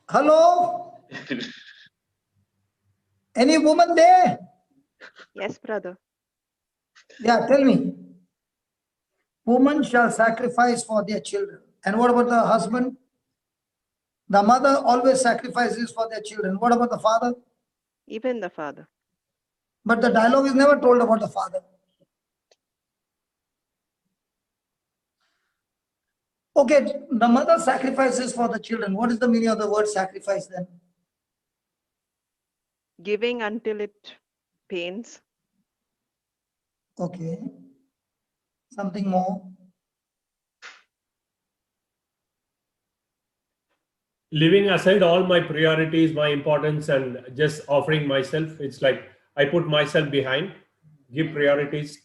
hello? Any woman there? Yes, brother. Yeah, tell me. Women shall sacrifice for their children. And what about the husband? The mother always sacrifices for their children. What about the father? Even the father. But the dialogue is never told about the father. Okay, the mother sacrifices for the children. What is the meaning of the word sacrifice then? Giving until it pains. Okay. Something more? Leaving aside all my priorities, my importance, and just offering myself. It's like I put myself behind, give priorities.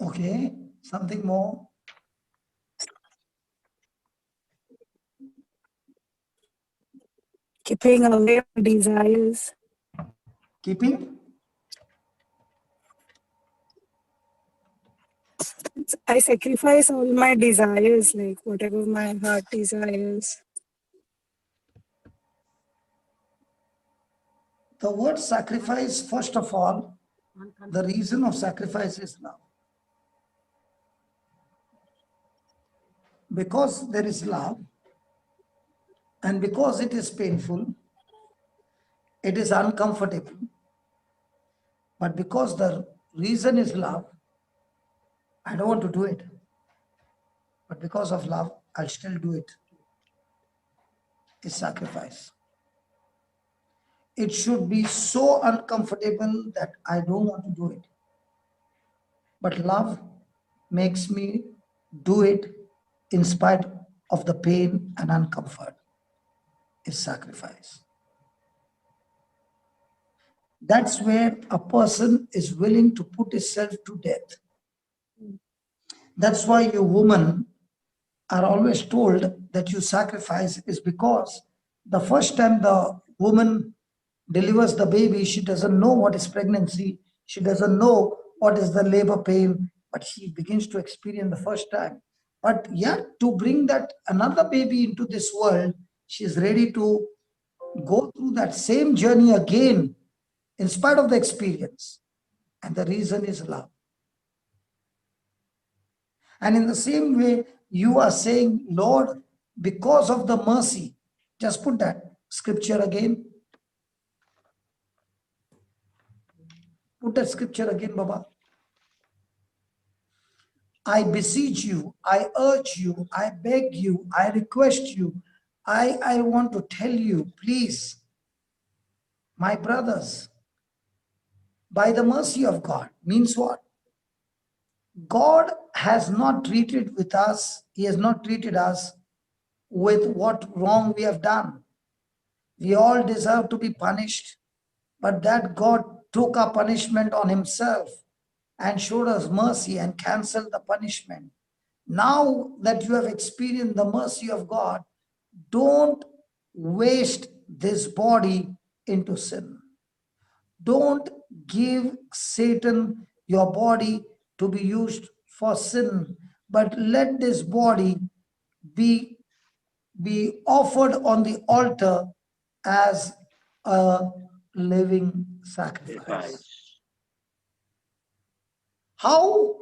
Okay. Something more? Keeping away desires. Keeping? I sacrifice all my desires, like whatever my heart desires. The word sacrifice, first of all, the reason of sacrifice is love. Because there is love, and because it is painful, it is uncomfortable, but because the reason is love, I don't want to do it. But because of love, I'll still do it. It's sacrifice. It should be so uncomfortable that I don't want to do it. But love makes me do it in spite of the pain and uncomfort. It's sacrifice. That's where a person is willing to put himself to death. That's why you women are always told that you sacrifice, is because the first time the woman delivers the baby, she doesn't know what is pregnancy. She doesn't know what is the labor pain, but she begins to experience the first time. But yet to bring that another baby into this world, she is ready to go through that same journey again in spite of the experience. And the reason is love. And in the same way, you are saying, Lord, because of the mercy, just put that scripture again. Put that scripture again, Baba. I beseech you, I urge you, I beg you, I request you, I want to tell you, please, my brothers, by the mercy of God, means what? God has not treated with us, He has not treated us with what wrong we have done. We all deserve to be punished, but that God took our punishment on Himself and showed us mercy and canceled the punishment. Now that you have experienced the mercy of God, don't waste this body into sin. Don't give Satan your body to be used for sin, but let this body be offered on the altar as a living sacrifice. How?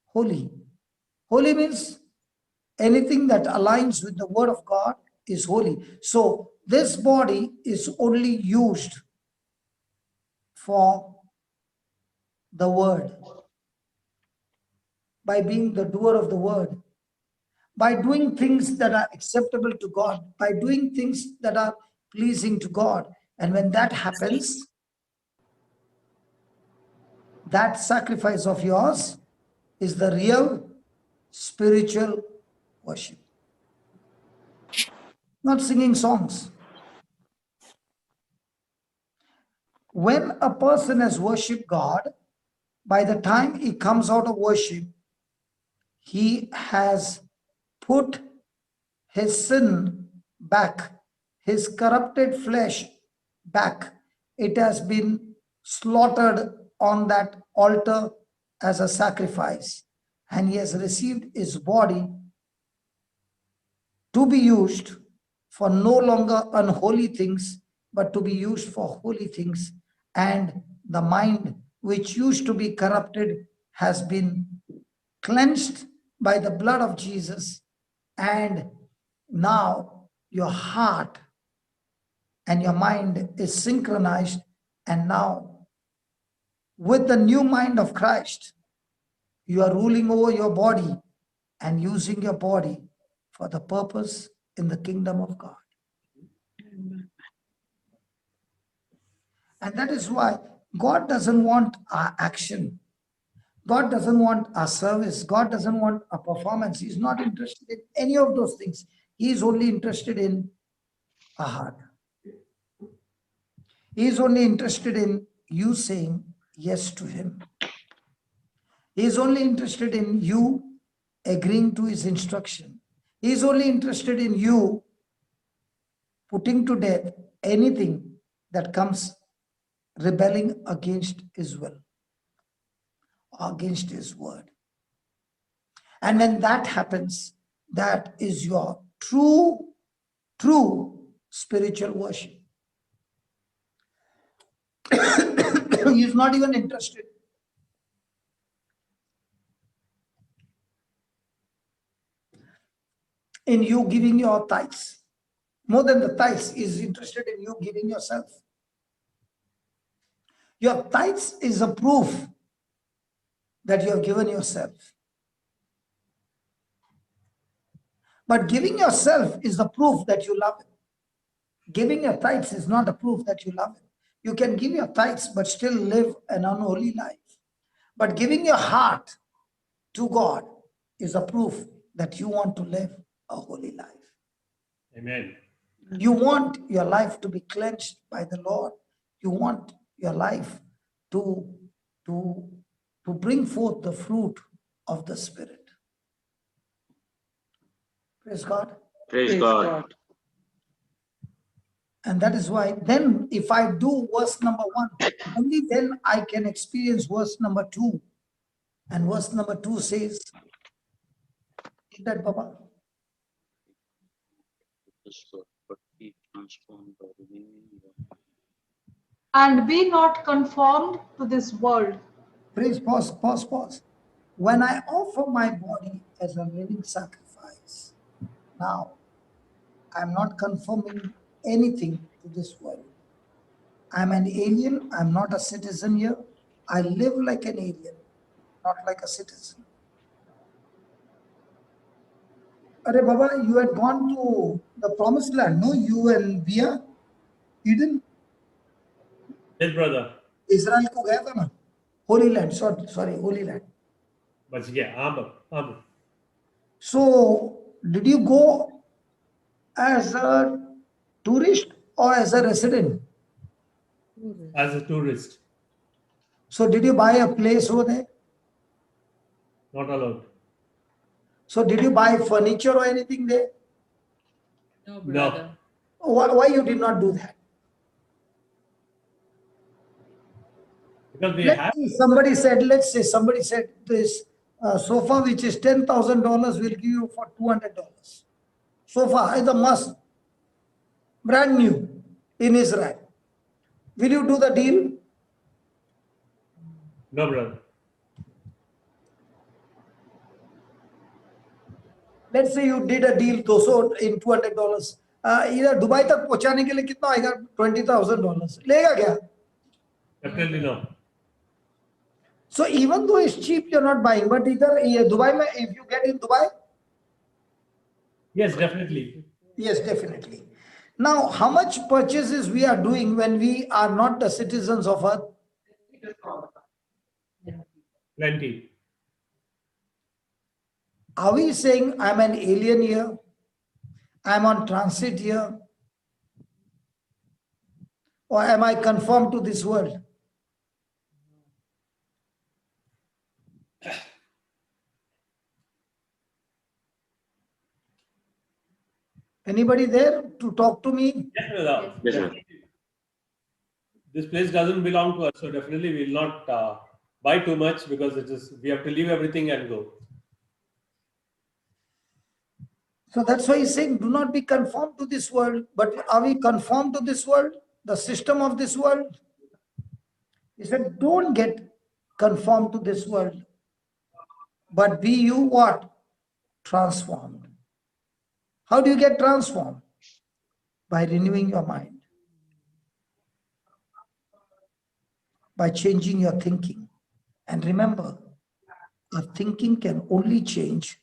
Holy. Holy means anything that aligns with the word of God is holy. So this body is only used for the word, by being the doer of the word, by doing things that are acceptable to God, by doing things that are pleasing to God. And when that happens, that sacrifice of yours is the real spiritual worship. Not singing songs. When a person has worshipped God, by the time he comes out of worship, he has put his sin back, his corrupted flesh back. It has been slaughtered on that altar as a sacrifice, and he has received his body to be used for no longer unholy things, but to be used for holy things. And the mind, which used to be corrupted, has been cleansed by the blood of Jesus. And now your heart and your mind is synchronized. And now, with the new mind of Christ, you are ruling over your body and using your body for the purpose in the kingdom of God. And that is why God doesn't want our action. God doesn't want our service. God doesn't want a performance. He's not interested in any of those things. He is only interested in our heart. He is only interested in you saying yes to Him. He is only interested in you agreeing to His instruction. He is only interested in you putting to death anything that comes rebelling against His will, against His word. And when that happens, that is your true spiritual worship. He is not even interested in you giving your tithes. More than the tithes, he is interested in you giving yourself. Your tithes is a proof that you have given yourself. But giving yourself is the proof that you love Him. Giving your tithes is not a proof that you love Him. You can give your tithes but still live an unholy life. But giving your heart to God is a proof that you want to live a holy life. Amen. You want your life to be cleansed by the Lord. You want your life to bring forth the fruit of the Spirit. Praise God. Praise God. And that is why then if I do verse number 1, only then I can experience verse number 2. And verse number 2 says, is that Baba? And be not conformed to this world. Please pause. When I offer my body as a living sacrifice, now I'm not conforming anything to this world. I'm an alien. I'm not a citizen here. I live like an alien, not like a citizen. Are Baba, you had gone to the promised land, no? You and Bia, Eden, Yes, brother. Israel को गया था ना? Holy Land, sorry, Holy Land. बच गया. अब. So, did you go as a tourist or as a resident? As a tourist, So, did you buy a place over there? not allowed. So, did you buy furniture or anything there? No, brother. Why you did not do that? Because they Let's have. say somebody said this sofa which is $10,000 will give you for $200. Sofa is a must, brand new in Israel. Will you do the deal? No, brother. Let's say you did a deal 200 in $200. इधर Dubai तक पहुंचाने के लिए कितना आएगा? $20,000. लेगा क्या? Definitely no. So even though it's cheap, you're not buying. But either Dubai, if you get in Dubai, Yes, definitely. yes, definitely. Now, how much purchases we are doing when we are not the citizens of Earth? Plenty. Are we saying I'm an alien here? I'm on transit here? Or am I conformed to this world? Anybody there to talk to me? Yes, brother. Yes, sir. Definitely. This place doesn't belong to us, so definitely we will not buy too much because it is we have to leave everything and go. So that's why he's saying, do not be conformed to this world. But are we conformed to this world? The system of this world? He said, don't get conformed to this world. But be you what? Transformed. How do you get transformed? By renewing your mind. By changing your thinking. And remember, our thinking can only change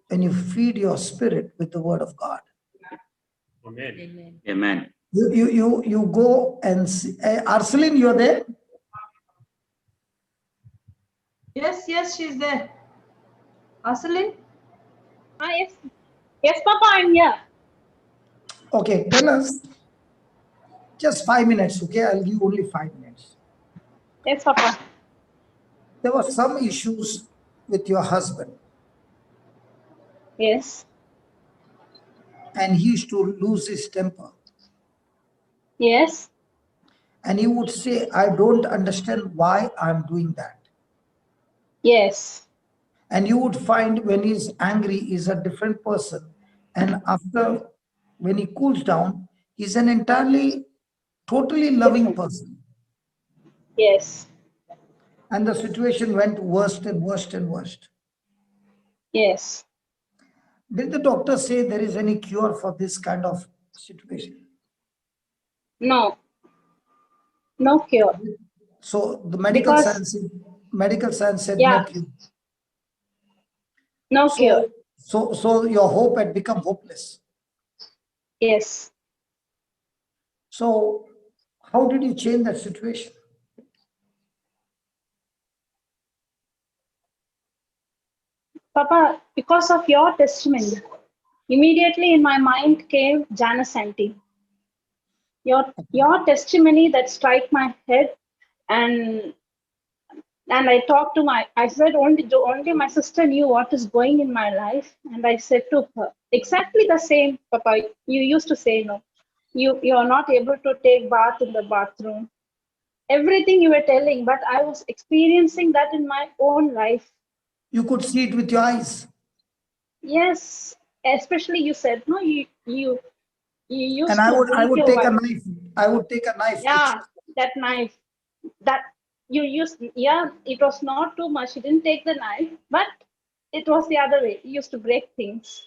when you feed your spirit with the word of God. Amen. Amen. Amen. You go and see. Arceline, you're there? Yes, she's there. Asalin? Yes. Yes, Papa, I'm here. Okay, tell us. Just 5 minutes, okay? I'll give only 5 minutes. Yes, Papa. There were some issues with your husband, Yes. and he used to lose his temper. Yes. And he would say, I don't understand why I'm doing that. Yes. And you would find when he's angry, he's a different person. And after, when he cools down, he's an entirely, totally loving person. Yes. And the situation went worse and worse and worse. Yes. Did the doctor say there is any cure for this kind of situation? No. No cure. So the medical Because- science said Yeah. no cure. No cure. So your hope had become hopeless. Yes. So how did you change that situation? Papa, because of your testimony, immediately in my mind came Janice Auntie. Your testimony that struck my head, and I talked to I said only my sister knew what is going in my life, and I said to her exactly the same, Papa. You used to say no. you are not able to take bath in the bathroom. Everything you were telling, but I was experiencing that in my own life. You could see it with your eyes. Yes, especially you said no. You used And I to would beat your take a wife. knife. I would take a knife. Yeah, that knife. That you used. Yeah, it was not too much. You didn't take the knife, but it was the other way. You used to break things.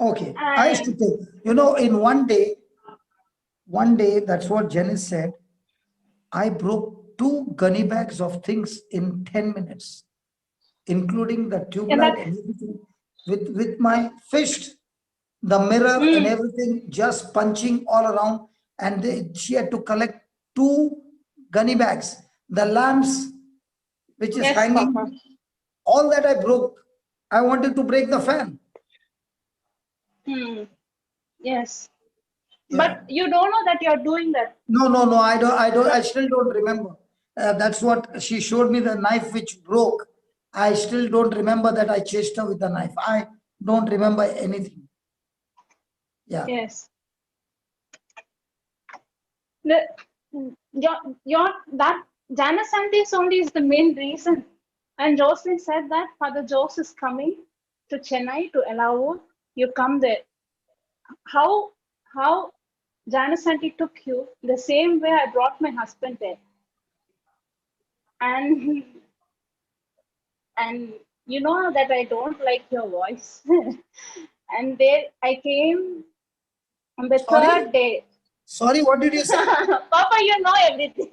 Okay. I used to And take, in one day, that's what Janice said. I broke 2 gunny bags of things in 10 minutes, including the tube and light that and everything, with my fist, the mirror and mm, everything, just punching all around. And she had to collect 2 gunny bags. The lamps, which is yes, Papa. hanging, all that I broke. I wanted to break the fan. Hmm. Yes, Yeah. but you don't know that you're doing that. No, I still don't remember. That's what she showed me, the knife which broke. I still don't remember that I chased her with the knife. I don't remember anything. Yeah. Yes. The your that Janice Aunties only is the main reason. And Jocelyn said that Father Jose is coming to Chennai to allow you come there. How Janice Auntie took you the same way I brought my husband there. And and you know that I don't like your voice. And there I came on the Sorry? third day. Sorry, what did you say? Papa, you know everything.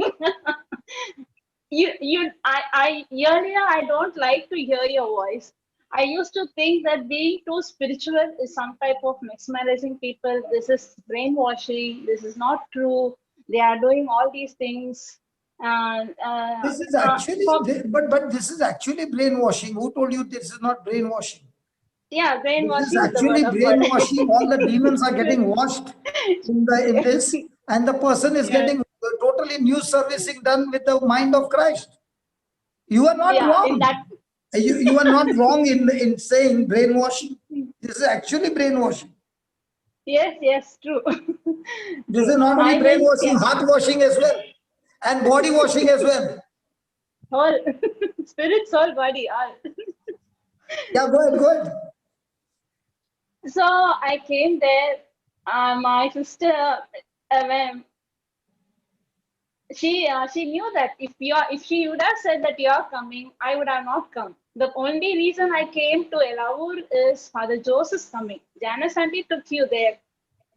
I earlier I don't like to hear your voice. I used to think that being too spiritual is some type of mesmerizing people. This is brainwashing. This is not true. They are doing all these things. This is actually, For, but this is actually brainwashing. Who told you this is not brainwashing? yeah, This is brainwashing with the actually word of God. brainwashing. All the demons are getting washed in this, and the person is Yeah, getting totally new servicing done with the mind of Christ. You are not yeah, in wrong. that. You are not wrong in saying brainwashing. This is actually brainwashing. Yes, true. This True. is not only I will, brainwashing, yes. heart washing as well, and body washing as well. Whole spirit, soul, body, all. Yeah, go ahead, go ahead. So I came there. My sister, when she knew that if she would have said that you're coming, I would have not come. The only reason I came to Elavur is Father Jose is coming. Janice Auntie took you there,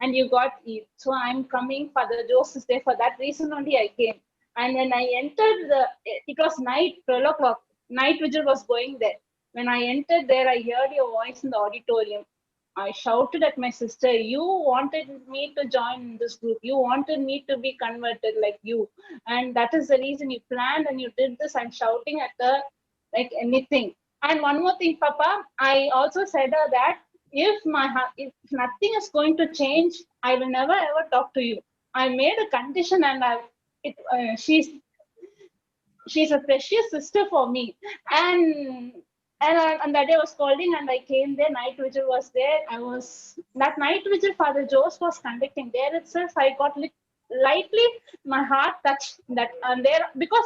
and you got it. So I'm coming. Father Jose is there. For that reason only I came. And when I entered it was night, 12 o'clock. Night vigil was going there. When I entered there, I heard your voice in the auditorium. I shouted at my sister, you wanted me to join this group. You wanted me to be converted like you. And that is the reason you planned and you did this. I'm shouting at her like anything. And one more thing, Papa, I also said her that if nothing is going to change, I will never ever talk to you. I made a condition and she's a precious sister for me. And that day I was calling and I came there. Night vigil was there. That night vigil Father Jose was conducting there itself. I got lightly my heart touched that, and there because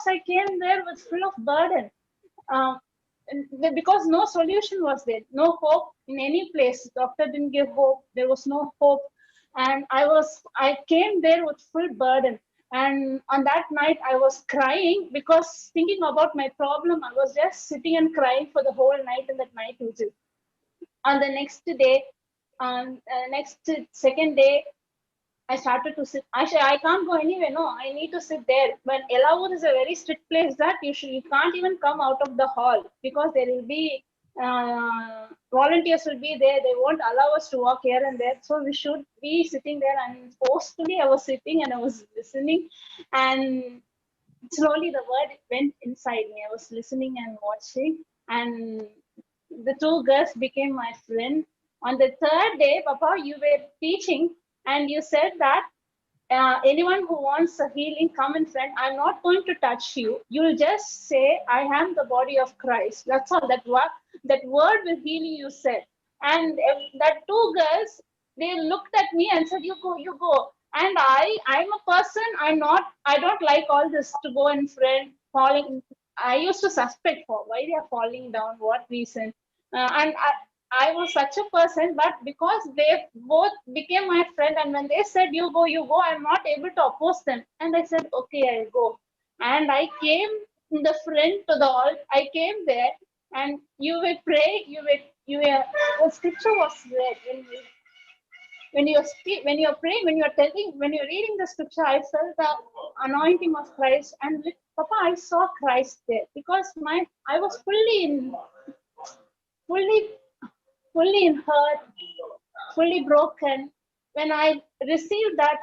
I came there with full of burden. Um, because no solution was there, no hope in any place. Doctor didn't give hope. There was no hope, and I came there with full burden. And on that night, I was crying because thinking about my problem. I was just sitting and crying for the whole night in that night vigil. On the next day, on next second day, I started to sit. I can't go anywhere. No, I need to sit there. But Elavur is a very strict place that you can't even come out of the hall because there will be volunteers will be there. They won't allow us to walk here and there. So we should be sitting there. And forcefully, I was sitting and I was listening. And slowly the word went inside me. I was listening and watching. And the two girls became my friend. On the third day, Papa, you were teaching and you said that anyone who wants a healing, come in front. I'm not going to touch you. You'll just say, I am the body of Christ. That's all. That word will heal you, you said. And that two girls, They looked at me and said, you go, you go. And I'm a person, I don't like all this to go and friend falling. I used to suspect for why they are falling down, what reason. And I was such a person, but because they both became my friend, and when they said, you go, I'm not able to oppose them. And I said, okay, I'll go. And I came in the front to the altar. I came there, and you will pray, the scripture was read. When you're praying, when you're telling, when you're reading the scripture, I felt the anointing of Christ, and Papa, I saw Christ there because I was fully, fully in hurt, fully broken. When I received that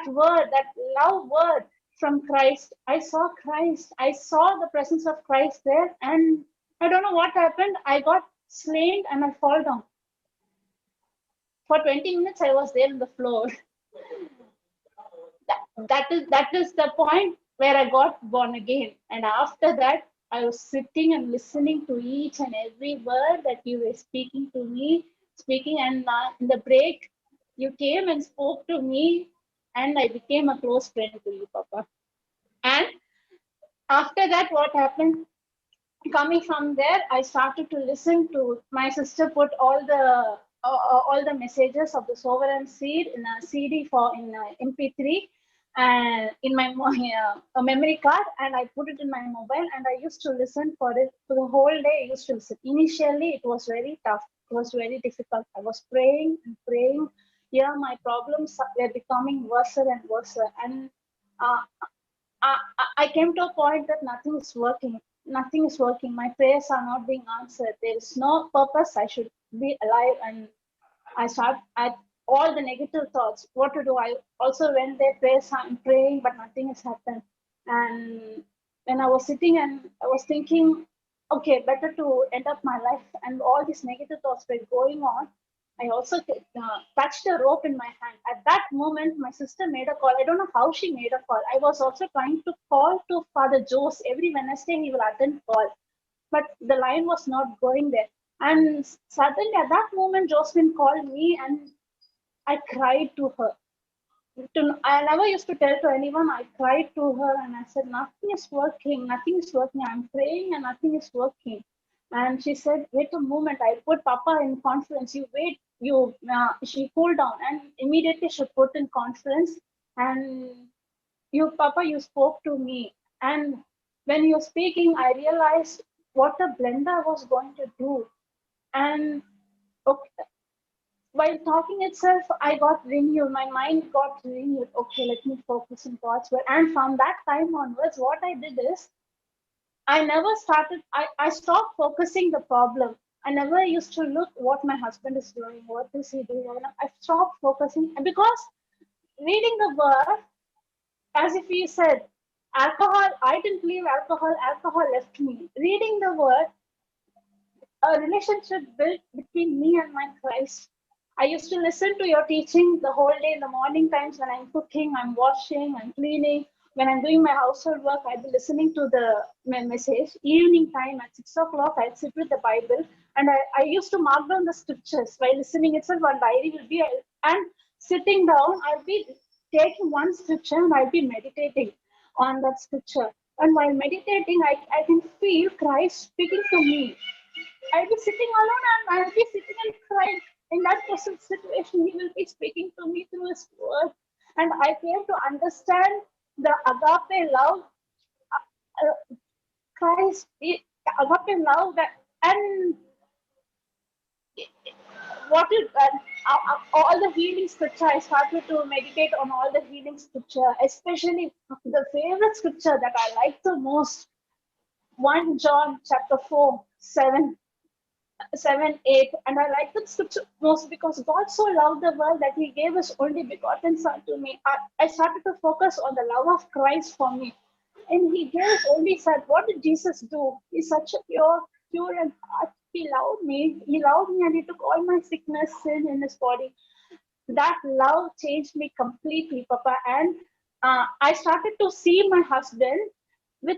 word, that love word from Christ, I saw Christ. I saw the presence of Christ there, and I don't know what happened. I got slain and I fall down. For 20 minutes, I was there on the floor. That is the point where I got born again. And after that, I was sitting and listening to each and every word that you were speaking to me, and in the break, you came and spoke to me, and I became a close friend to you, Papa. And after that, what happened? Coming from there, I started to listen to my sister put all the messages of the Sovereign Seed in a CD in MP3 and in my a memory card, and I put it in my mobile, and I used to listen for it for the whole day. I used to listen. Initially, it was very tough. It was very difficult. I was praying and praying. Yeah, my problems were becoming worse and worse, and uh, I came to a point that nothing is working. Nothing is working. My prayers are not being answered. There is no purpose. I should be alive. And I start at all the negative thoughts. What to do? I also went there, I'm praying, but nothing has happened. And when I was sitting and I was thinking, okay, better to end up my life. And all these negative thoughts were going on. I also touched a rope in my hand. At that moment, my sister made a call. I don't know how she made a call. I was also trying to call to Father Jose. Every Wednesday, he will attend call. But the line was not going there. And suddenly, at that moment, Josephine called me and I cried to her. I never used to tell to anyone. I cried to her and I said, nothing is working. Nothing is working. I'm praying and nothing is working. And she said, wait a moment. I put Papa in conference. You wait. She cooled down and immediately she put in conference. And Papa, you spoke to me. And when you're speaking, I realized what a blender I was going to do. And okay, while talking itself, I got renewed. My mind got renewed. Okay, let me focus on God's word. And from that time onwards, what I did is, I stopped focusing the problem. I never used to look what my husband is doing, what is he doing. I stopped focusing. And because reading the word, as if he said, alcohol, I didn't leave alcohol, alcohol left me. Reading the word, a relationship built between me and my Christ. I used to listen to your teaching the whole day in the morning times when I'm cooking, I'm washing, I'm cleaning. When I'm doing my household work, I'd be listening to my message. Evening time at 6 o'clock, I'd sit with the Bible and I used to mark down the scriptures while listening itself. One diary will be, and sitting down, I'll be taking one scripture and I'll be meditating on that scripture. And while meditating, I can feel Christ speaking to me. I'll be sitting alone and I'll be sitting and crying. In that present situation, he will be speaking to me through his word. And I came to understand the agape love, Christ, agape love, that, and all the healing scripture. I started to meditate on all the healing scripture, especially the favorite scripture that I like the most, 1 John chapter 4, 7, 8, and I like that scripture most because God so loved the world that he gave his only begotten son to me. I started to focus on the love of Christ for me, and he gave his only son. What did Jesus do? He's such a pure and heart. He loved me and he took all my sickness, sin in his body. That love changed me completely, Papa, and I started to see my husband with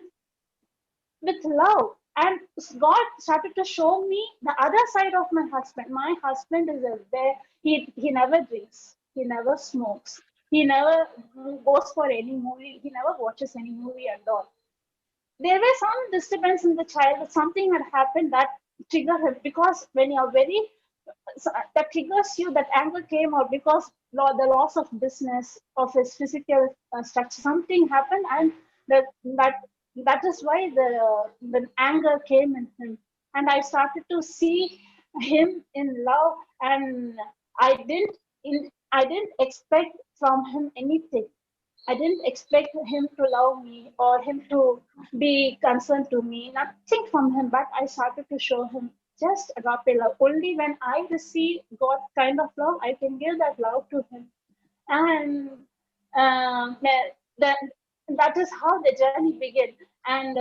love. And God started to show me the other side of my husband. My husband is there. He never drinks. He never smokes. He never goes for any movie. He never watches any movie at all. There were some disturbance in the child. Something had happened that triggered him, because when you are very that triggers you, that anger came out because the loss of business of his physical structure. Something happened, and that is why the anger came in him. And I started to see him in love, and I didn't expect from him anything. I didn't expect him to love me or him to be concerned to me, nothing from him, but I started to show him just agape love. Only when I receive God kind of love, I can give that love to him. And that, that is how the journey began. And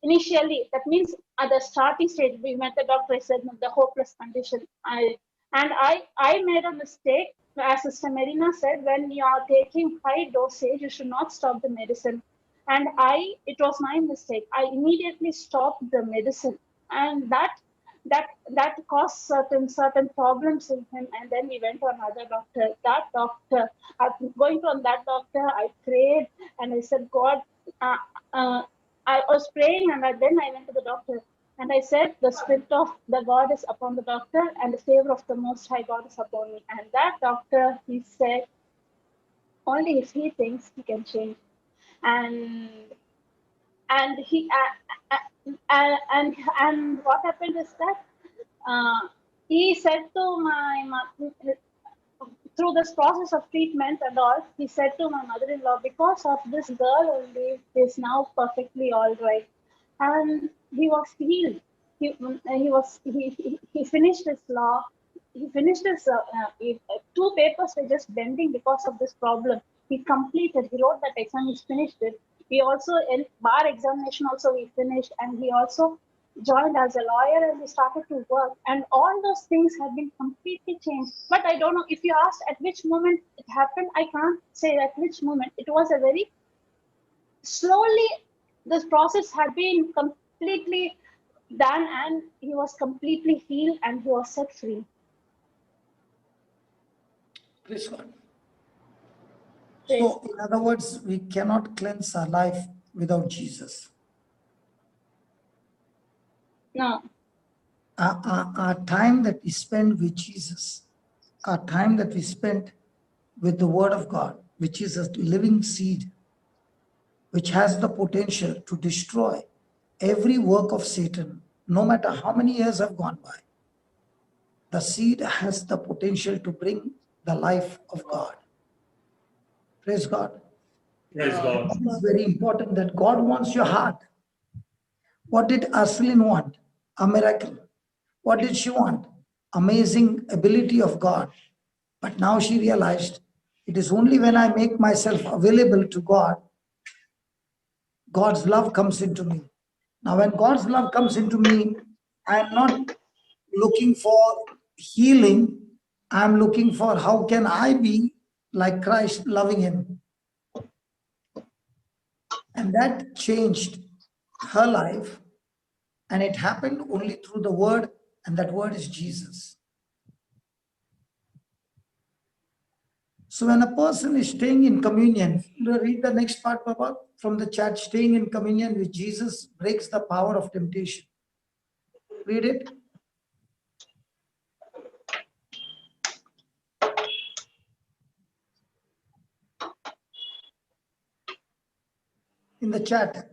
initially, that means at the starting stage, we met the doctor. I said, no, the hopeless condition. I made a mistake. As Sister Marina said, when you are taking high dosage, you should not stop the medicine. And it was my mistake. I immediately stopped the medicine, and that caused certain problems in him. And then we went to another doctor. That doctor, going to that doctor, I prayed and I said, God, I was praying, and then I went to the doctor. And I said, the Spirit of the God is upon the doctor, and the favor of the Most High God is upon me. And that doctor, he said, only if he thinks he can change. And he and what happened is that he said to my mother, through this process of treatment and all, he said to my mother-in-law, because of this girl only, is now perfectly all right. And he was healed. He finished his law. He finished his 2 papers were just bending because of this problem. He completed. He wrote that exam. He finished it. He also in bar examination also he finished, and he also joined as a lawyer, and he started to work. And all those things have been completely changed. But I don't know if you asked at which moment it happened. I can't say at which moment. It was a very slowly. This process had been completely done, and he was completely healed, and he was set free. Praise God. So, in other words, we cannot cleanse our life without Jesus. No. Our time that we spend with Jesus, our time that we spend with the Word of God, which is a living seed, which has the potential to destroy every work of Satan, no matter how many years have gone by. The seed has the potential to bring the life of God. Praise God. Praise God. It is very important that God wants your heart. What did Arcelin want? A miracle. What did she want? Amazing ability of God. But now she realized it is only when I make myself available to God, God's love comes into me. Now, when God's love comes into me, I am not looking for healing. I'm looking for how can I be like Christ, loving him. And that changed her life. And it happened only through the word, and that word is Jesus. So when a person is staying in communion, read the next part, Papa, from the chat. Staying in communion with Jesus breaks the power of temptation. Read it. In the chat.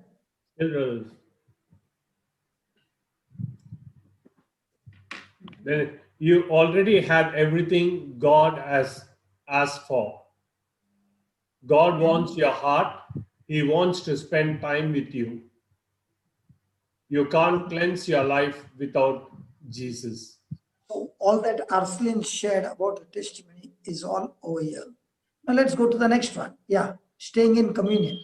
Then you already have everything God has asked for. God wants your heart. He wants to spend time with you. You can't cleanse your life without Jesus. So all that Arcelin shared about the testimony is all over here. Now let's go to the next one. Yeah, staying in communion.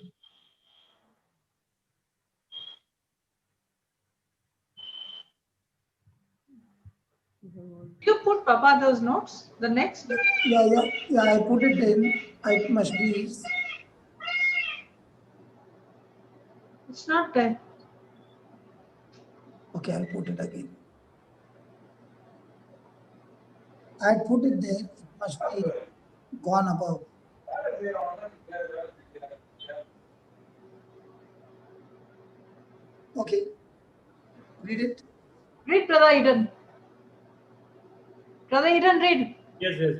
You put Papa those notes, the next. Yeah, I put it in. It must be. It's not there. Okay, I'll put it again. I put it there, it must be gone above. Okay, read it. Read, Brother Eden. Brother Eden, read. Yes, yes.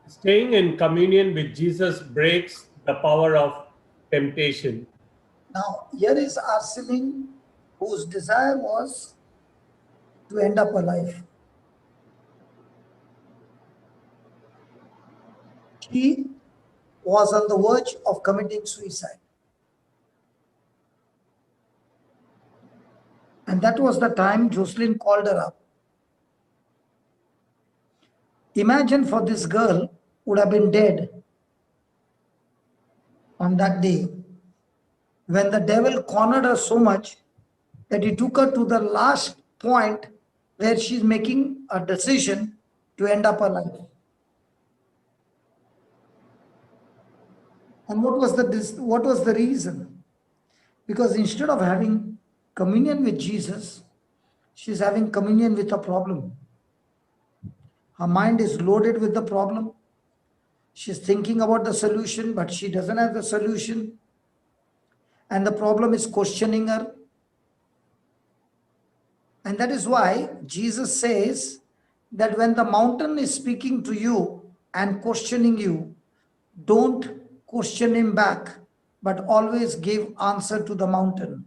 Staying in communion with Jesus breaks the power of temptation. Now, here is Arsaline, whose desire was to end up her life. She was on the verge of committing suicide. And that was the time Jocelyn called her up. Imagine for this girl would have been dead on that day when the devil cornered her so much that he took her to the last point where she's making a decision to end up her life. And what was the reason? Because instead of having communion with Jesus, she's having communion with a problem. Her mind is loaded with the problem. She's thinking about the solution, but she doesn't have the solution. And the problem is questioning her. And that is why Jesus says that when the mountain is speaking to you and questioning you, don't question him back, but always give answer to the mountain.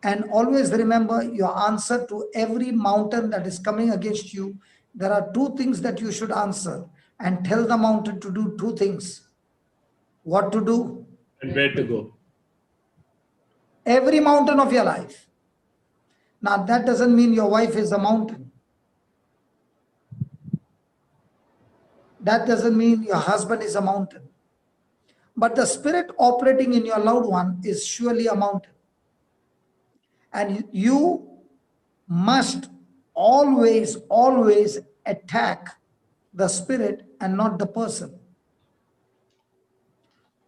And always remember your answer to every mountain that is coming against you. There are two things that you should answer and tell the mountain to do two things. What to do? And where to go. Every mountain of your life. Now that doesn't mean your wife is a mountain. That doesn't mean your husband is a mountain. But the spirit operating in your loved one is surely a mountain. And you must always attack the spirit and not the person.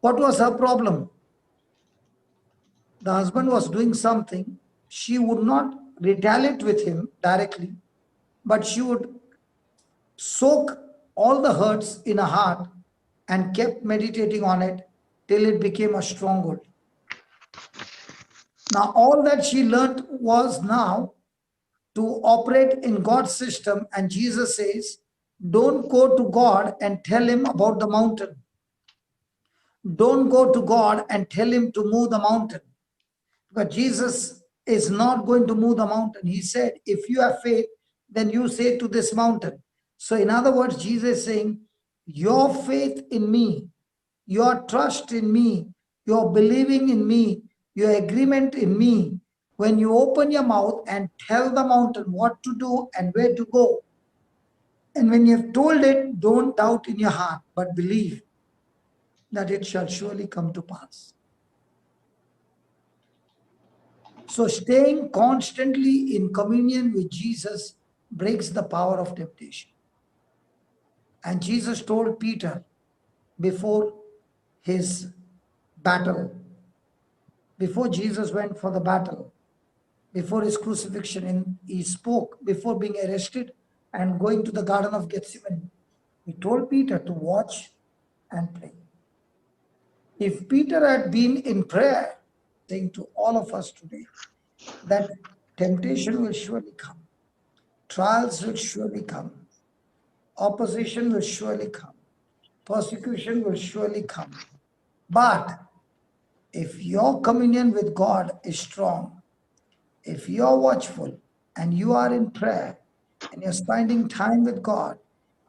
What was her problem? The husband was doing something. She would not retaliate with him directly, but she would soak all the hurts in her heart and kept meditating on it till it became a stronghold. Now, all that she learned was now to operate in God's system. And Jesus says, don't go to God and tell him about the mountain. Don't go to God and tell him to move the mountain. Because Jesus is not going to move the mountain. He said, if you have faith, then you say to this mountain. So in other words, Jesus is saying, your faith in me, your trust in me, your believing in me, your agreement in me, when you open your mouth and tell the mountain what to do and where to go, and when you have told it, don't doubt in your heart, but believe that it shall surely come to pass. So staying constantly in communion with Jesus breaks the power of temptation. And Jesus told Peter before his battle, before Jesus went for the battle, before his crucifixion, he spoke before being arrested and going to the Garden of Gethsemane. He told Peter to watch and pray. If Peter had been in prayer, saying to all of us today that temptation will surely come, trials will surely come, opposition will surely come, persecution will surely come. But if your communion with God is strong, if you're watchful and you are in prayer and you're spending time with God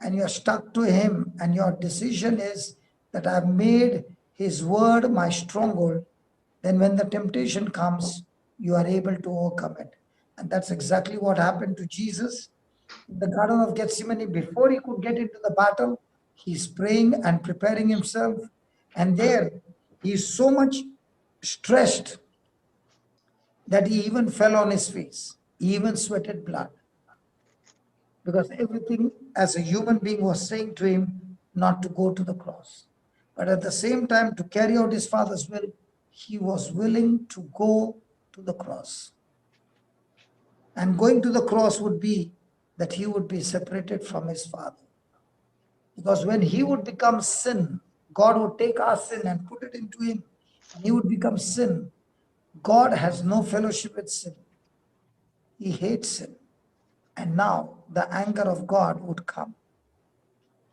and you're stuck to him and your decision is that I've made his word my stronghold, then when the temptation comes, you are able to overcome it. And that's exactly what happened to Jesus in the Garden of Gethsemane. Before he could get into the battle, he's praying and preparing himself. And there he's so much stressed that he even fell on his face. He even sweated blood. Because everything as a human being was saying to him not to go to the cross. But at the same time, to carry out his Father's will, he was willing to go to the cross. And going to the cross would be that he would be separated from his Father. Because when he would become sin, God would take our sin and put it into him, and he would become sin. God has no fellowship with sin. He hates sin. And now the anger of God would come.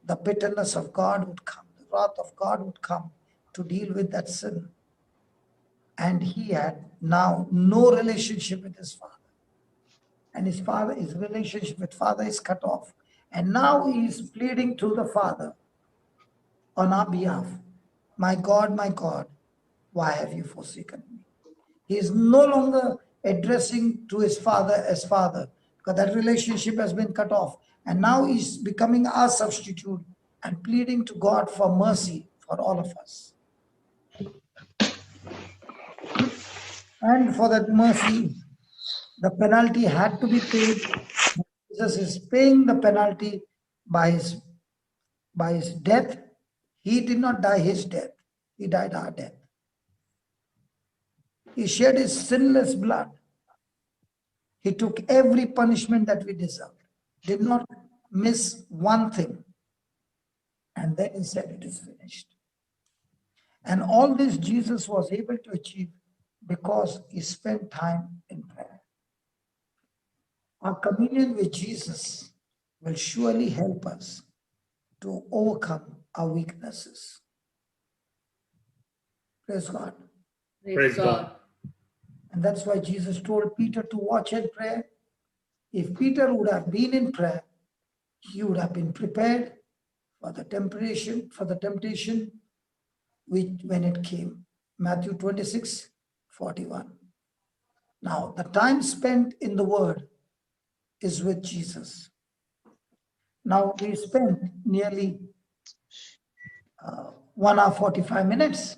The bitterness of God would come. The wrath of God would come to deal with that sin. And he had now no relationship with his Father. And his relationship with Father is cut off. And now he is pleading to the Father on our behalf. My God, why have you forsaken me? He is no longer addressing to his Father as Father, because that relationship has been cut off. And now he's becoming our substitute and pleading to God for mercy for all of us. And for that mercy, the penalty had to be paid. Jesus is paying the penalty by his death. He did not die his death. He died our death. He shed his sinless blood. He took every punishment that we deserved. Did not miss one thing. And then he said, it is finished. And all this Jesus was able to achieve because he spent time in prayer. Our communion with Jesus will surely help us to overcome our weaknesses. Praise God. Praise God. And that's why Jesus told Peter to watch and pray. If Peter would have been in prayer, he would have been prepared for the temptation, when it came. Matthew 26:41. Now, the time spent in the Word is with Jesus. Now, we spent nearly 1 hour 45 minutes.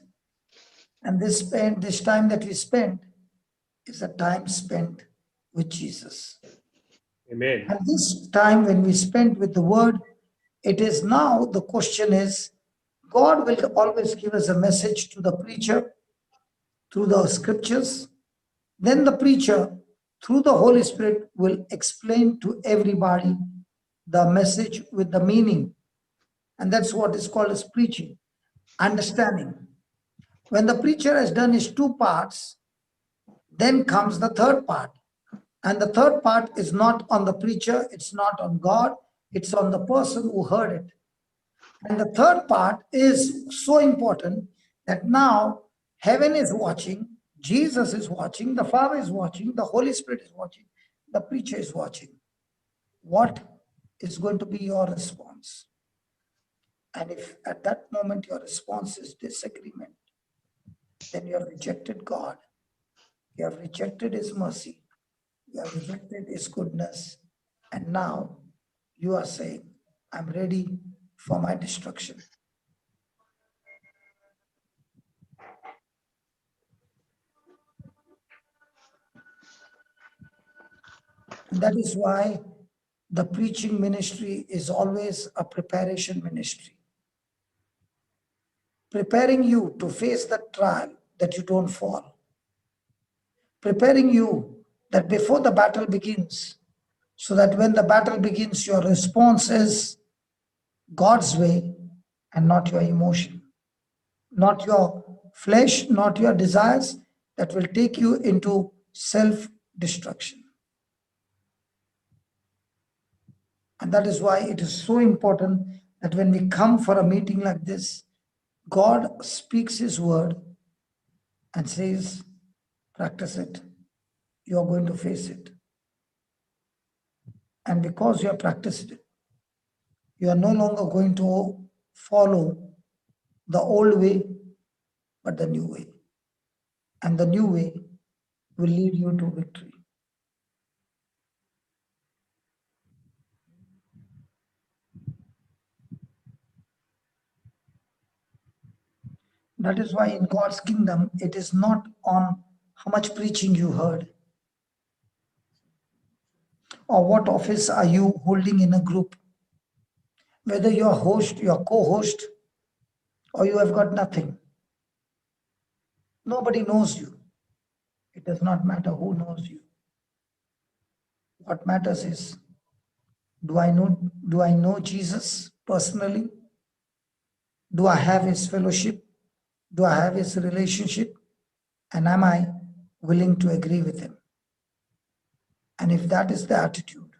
And this time that we spent is a time spent with Jesus. Amen. And this time when we spent with the Word, it is now the question is, God will always give us a message to the preacher through the scriptures. Then the preacher, through the Holy Spirit, will explain to everybody the message with the meaning. And that's what is called as preaching, understanding. When the preacher has done his 2 parts, then comes the 3rd part. And the 3rd part is not on the preacher, it's not on God, it's on the person who heard it. And the 3rd part is so important that now heaven is watching, Jesus is watching, the Father is watching, the Holy Spirit is watching, the preacher is watching. What is going to be your response? And if at that moment your response is disagreement, then you have rejected God. You have rejected his mercy. You have rejected his goodness. And now you are saying, I'm ready for my destruction. And that is why the preaching ministry is always a preparation ministry. Preparing you to face the trial that you don't fall. Preparing you that before the battle begins, so that when the battle begins, your response is God's way and not your emotion, not your flesh, not your desires that will take you into self-destruction. And that is why it is so important that when we come for a meeting like this, God speaks his word and says, practice it. You are going to face it. And because you have practiced it, you are no longer going to follow the old way, but the new way. And the new way will lead you to victory. That is why in God's kingdom, it is not on how much preaching you heard, or what office are you holding in a group, whether you're host, you're co-host, or you have got nothing. Nobody knows you. It does not matter who knows you. What matters is, do I know Jesus personally? Do I have his fellowship? Do I have his relationship? And am I willing to agree with him? And if that is the attitude,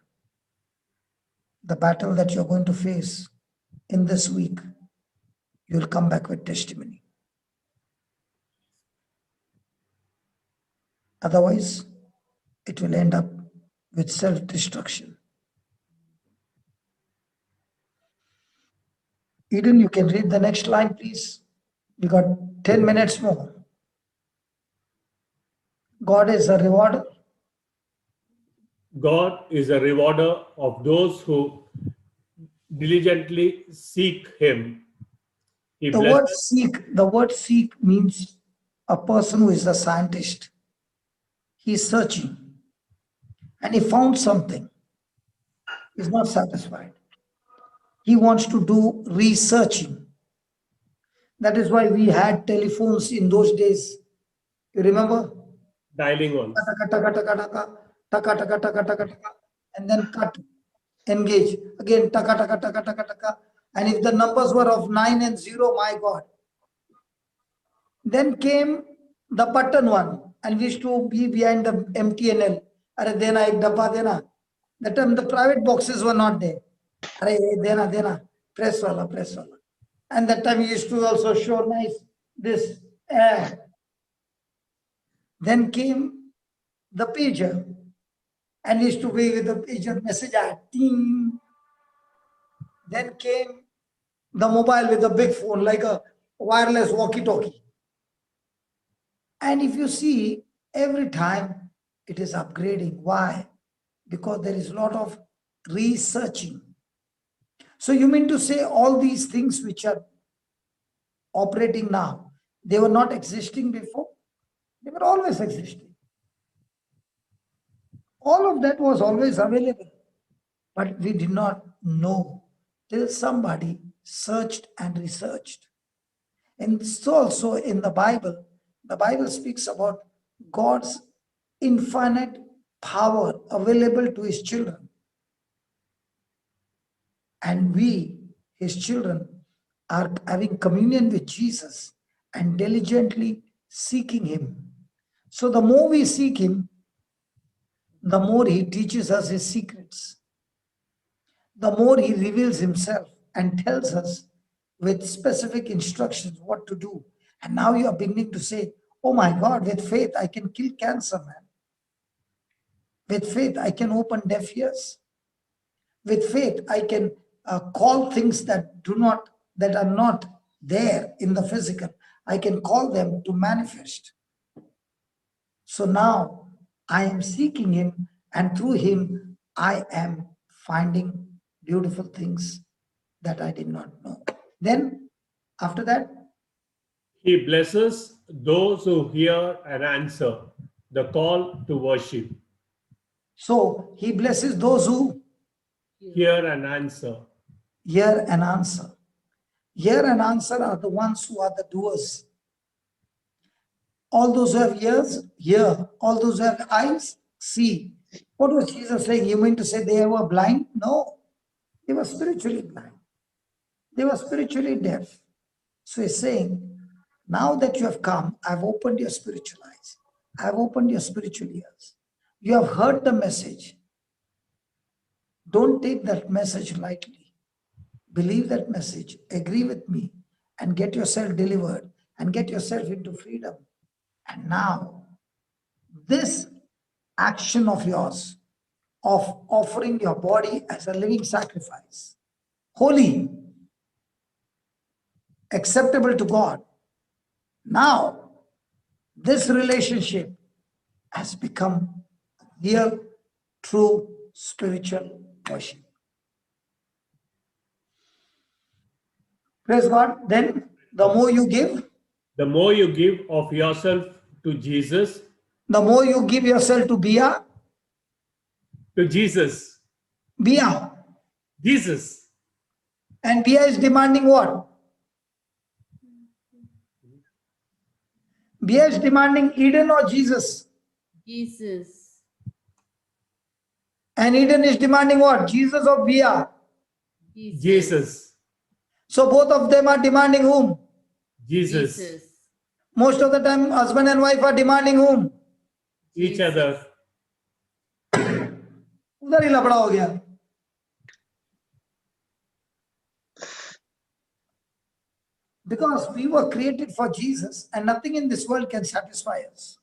the battle that you're going to face in this week, you'll come back with testimony. Otherwise, it will end up with self-destruction. Eden, you can read the next line, please. We got 10 minutes more. God is a rewarder. God is a rewarder of those who diligently seek him. He The word seek means a person who is a scientist. He's searching and he found something. He's not satisfied. He wants to do researching. That is why we had telephones in those days. You remember? dialing on. Taka, taka, taka, taka, taka, taka, taka, taka, taka, and then cut, engage. Again, taka, taka, taka, taka, taka. And if the numbers were of 9 and 0, my God. Then came the button one, and we used to be behind the MTNL. Are dena ek dabba dena. That time the private boxes were not there. Are dena dena. Press wala, press wala. And that time we used to also show nice this air. Then came the pager, and we used to be with the pager message ad. Ting. Then came the mobile with a big phone, like a wireless walkie-talkie. And if you see, every time it is upgrading. Why? Because there is a lot of researching. So you mean to say all these things which are operating now, they were not existing before? They were always existing. All of that was always available, but we did not know till somebody searched and researched. And so also in the Bible speaks about God's infinite power available to his children. And we, his children, are having communion with Jesus and diligently seeking him. So the more we seek him, the more he teaches us his secrets. The more he reveals himself and tells us with specific instructions what to do. And now you are beginning to say, oh my God, with faith I can kill cancer, man. With faith I can open deaf ears. With faith I can call things that are not there in the physical. I can call them to manifest. So now I am seeking him, and through him I am finding beautiful things that I did not know. Then after that, He blesses those who hear and answer the call to worship. so he blesses those who Hear and answer. hear and answer. Hear and answer are the ones who are the doers. All those who have ears, hear. All those who have eyes, see. What was Jesus saying? You mean to say they were blind? No. They were spiritually blind. They were spiritually deaf. So he's saying, now that you have come, I've opened your spiritual eyes. I've opened your spiritual ears. You have heard the message. Don't take that message lightly. Believe that message. Agree with me and get yourself delivered and get yourself into freedom. And now, this action of yours of offering your body as a living sacrifice, holy, acceptable to God. Now, this relationship has become real, true spiritual worship. Praise God. Then the more you give, The more you give of yourself to Jesus, the more you give yourself to Bia. Jesus, And Bia is demanding what? Bia is demanding Eden or Jesus? Jesus. And Eden is demanding what? Jesus or Bia? Jesus. So both of them are demanding whom? Jesus. Jesus. Most of the time, husband and wife are demanding whom? Each other. उधर ही लफड़ा हो गया. Because we were created for Jesus and nothing in this world can satisfy us.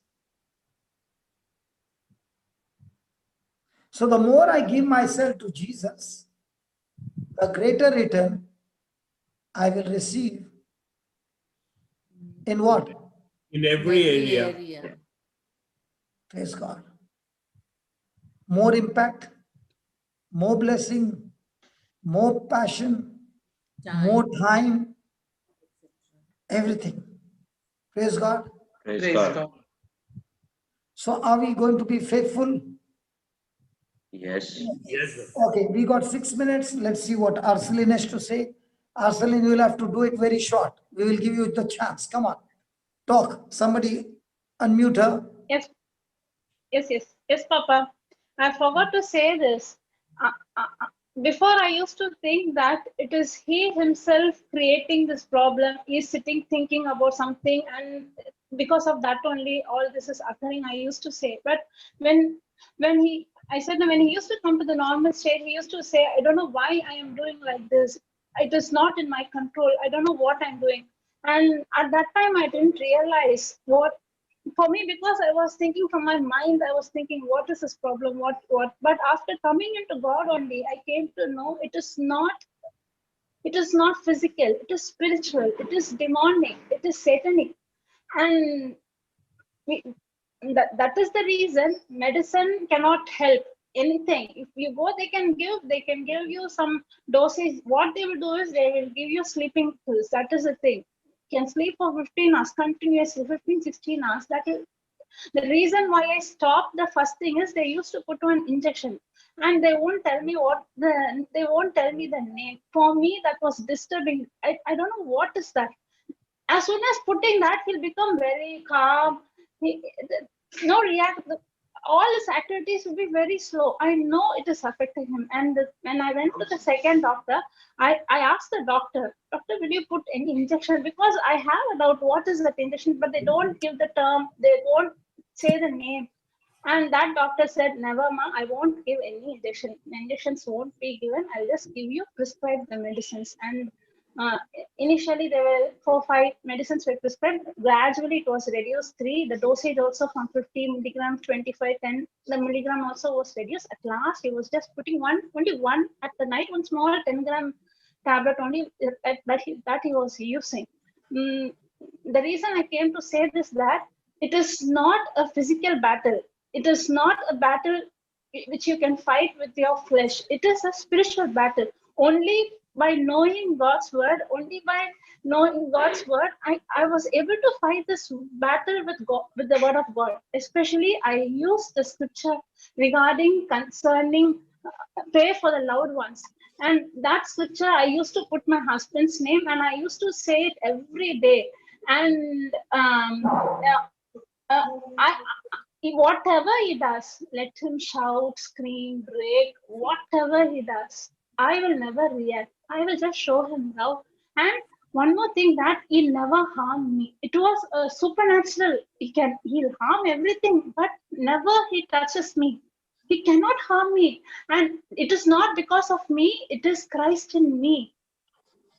So the more I give myself to Jesus, the greater return I will receive in what? In every area. Praise God. More impact, more blessing, more passion, more time, everything. Praise God. Praise God. So are we going to be faithful? Yes. Yes. Okay, we got 6 minutes. Let's see what Arceline has to say. Arceline, you will have to do it very short. We will give you the chance. Come on. Talk. Somebody unmute her. Yes, yes, Papa. I forgot to say this. Before, I used to think that it is he himself creating this problem. He's sitting thinking about something, and because of that only all this is occurring. I used to say, but when I said when he used to come to the normal state, he used to say, I don't know why I am doing like this. It is not in my control. I don't know what I'm doing. And at that time, I didn't realize what. For me, because I was thinking from my mind, I was thinking, what is this problem? What? But after coming into God only, I came to know it is not physical, it is spiritual, it is demonic, it is satanic. And that is the reason medicine cannot help anything. If you go, they can give you some dosage. What they will do is they will give you sleeping pills. That is the thing. You can sleep for 15 hours continuously, 15, 16 hours. That is the reason why I stopped. The first thing is they used to put one injection and they won't tell me they won't tell me the name. For me, that was disturbing. I don't know what is that. As soon as putting that, he'll become very calm. No react. All his activities will be very slow. I know it is affecting him. And when I went to the second doctor, I asked the doctor, will you put any injection? Because I have a doubt what is that injection, but they don't give the term. They won't say the name. And that doctor said, never, ma, I won't give any injection. Injections won't be given. I'll just give you prescribed the medicines. And initially there were 4-5 medicines were prescribed. Gradually it was reduced 3. The dosage also from 50 milligrams, 25, 10. The milligram also was reduced. At last he was just putting only one at the night, one small 10-gram tablet only that he was using. The reason I came to say this, that it is not a physical battle. It is not a battle which you can fight with your flesh. It is a spiritual battle. Only by knowing God's word, I was able to fight this battle with God, with the word of God. Especially, I used the scripture concerning pray for the loved ones. And that scripture, I used to put my husband's name and I used to say it every day. And whatever he does, let him shout, scream, break, whatever he does, I will never react. I will just show him love. And one more thing, that he'll never harm me. It was supernatural. He'll harm everything, but never he touches me. He cannot harm me. And it is not because of me, it is Christ in me.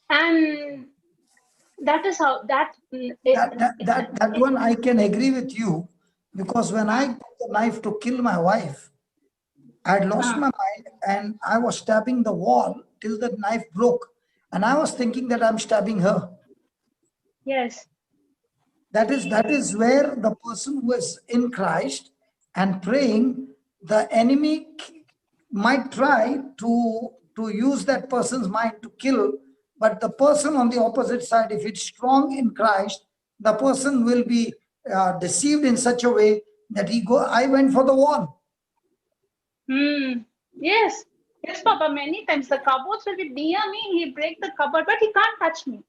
And that is how that one I can agree with you, because when I took the knife to kill my wife, I had lost my mind and I was stabbing the wall till the knife broke, and I was thinking that I'm stabbing her. Yes. That is where the person who is in Christ and praying, the enemy might try to use that person's mind to kill, but the person on the opposite side, if it's strong in Christ, the person will be deceived in such a way that I went for the wall. Yes, Papa, many times the cupboards will be near me, he break the cupboard, but he can't touch me.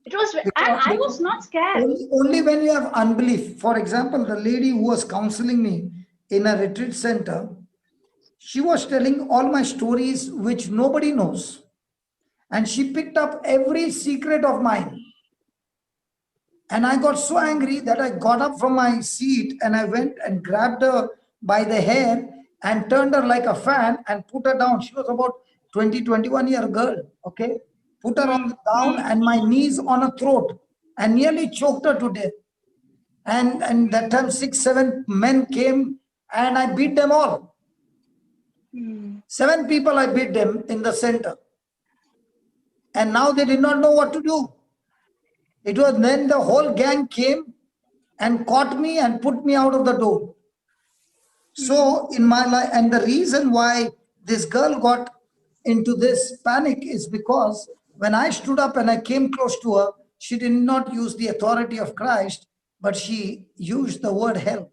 It was, and Because- I was not scared. Only when you have unbelief. For example, the lady who was counseling me in a retreat center, she was telling all my stories which nobody knows. And she picked up every secret of mine. And I got so angry that I got up from my seat and I went and grabbed her by the hair and turned her like a fan and put her down. She was about 20, 21-year girl, okay? Put her on down and my knees on her throat and nearly choked her to death. And that time 6, 7 men came and I beat them all. 7 people I beat them in the center. And now they did not know what to do. It was then the whole gang came and caught me and put me out of the door. So in my life, and the reason why this girl got into this panic is because when I stood up and I came close to her, she did not use the authority of Christ, but she used the word help.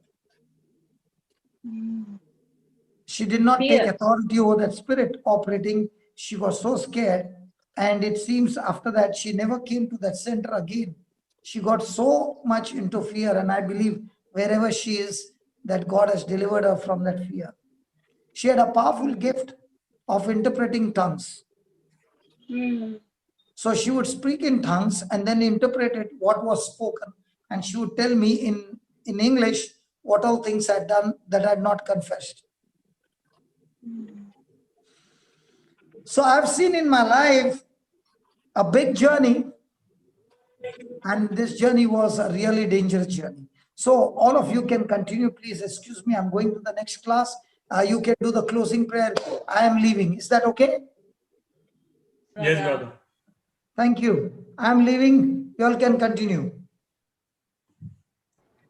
She did not take Fear. authority over that spirit operating. She was so scared. And it seems after that, she never came to that center again. She got so much into fear. And I believe wherever she is, that God has delivered her from that fear. She had a powerful gift of interpreting tongues. So she would speak in tongues and then interpret what was spoken. And she would tell me in English what all things I had done that I had not confessed. So I've seen in my life a big journey, and this journey was a really dangerous journey. So all of you can continue, please. Excuse me, I'm going to the next class. You can do the closing prayer. I am leaving. Is that okay? Yes, brother. Thank you. I'm leaving. You all can continue.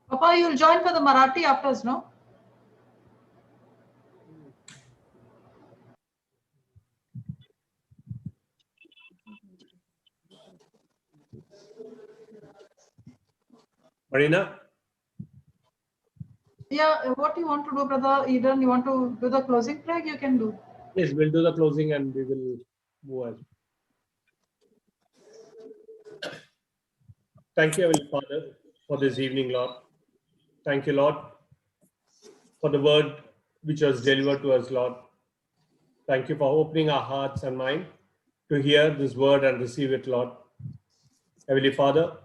Papa, you'll join for the Marathi afterwards, no? Marina? Yeah, what you want to do, Brother Eden? You want to do the closing prayer? You can do. Yes, we'll do the closing and we will move on. Thank you, Heavenly Father, for this evening, Lord. Thank you, Lord, for the word which was delivered to us, Lord. Thank you for opening our hearts and mind to hear this word and receive it, Lord. Heavenly Father,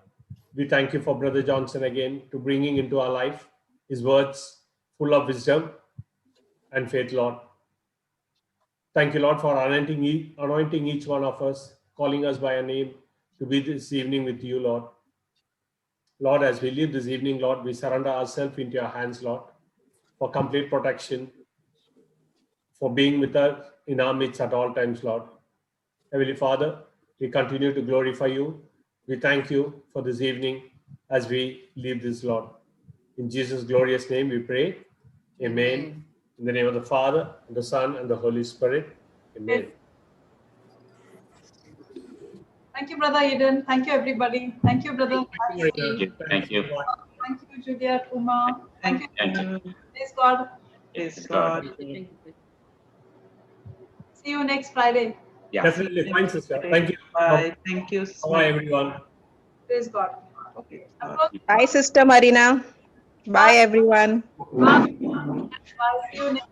we thank you for Brother Johnson again to bringing into our life his words full of wisdom and faith, Lord. Thank you, Lord, for anointing each one of us, calling us by a name to be this evening with you, Lord. Lord, as we leave this evening, Lord, we surrender ourselves into your hands, Lord, for complete protection, for being with us in our midst at all times, Lord. Heavenly Father, we continue to glorify you. We thank you for this evening as we leave this, Lord. In Jesus' glorious name we pray. Amen. In the name of the Father, and the Son, and the Holy Spirit. Amen. Thank you, Brother Eden. Thank you, everybody. Thank you, Brother. Thank you. Thank you. Thank you, Juliet, Uma. Thank you. Thank you. Praise God. Praise God. God. See you next Friday. Yeah. Definitely. Fine, sister. Thank you. Bye. Thank you. Bye, everyone. Praise God. Okay. Bye, Sister Marina. Bye, everyone. Bye. Bye. See you next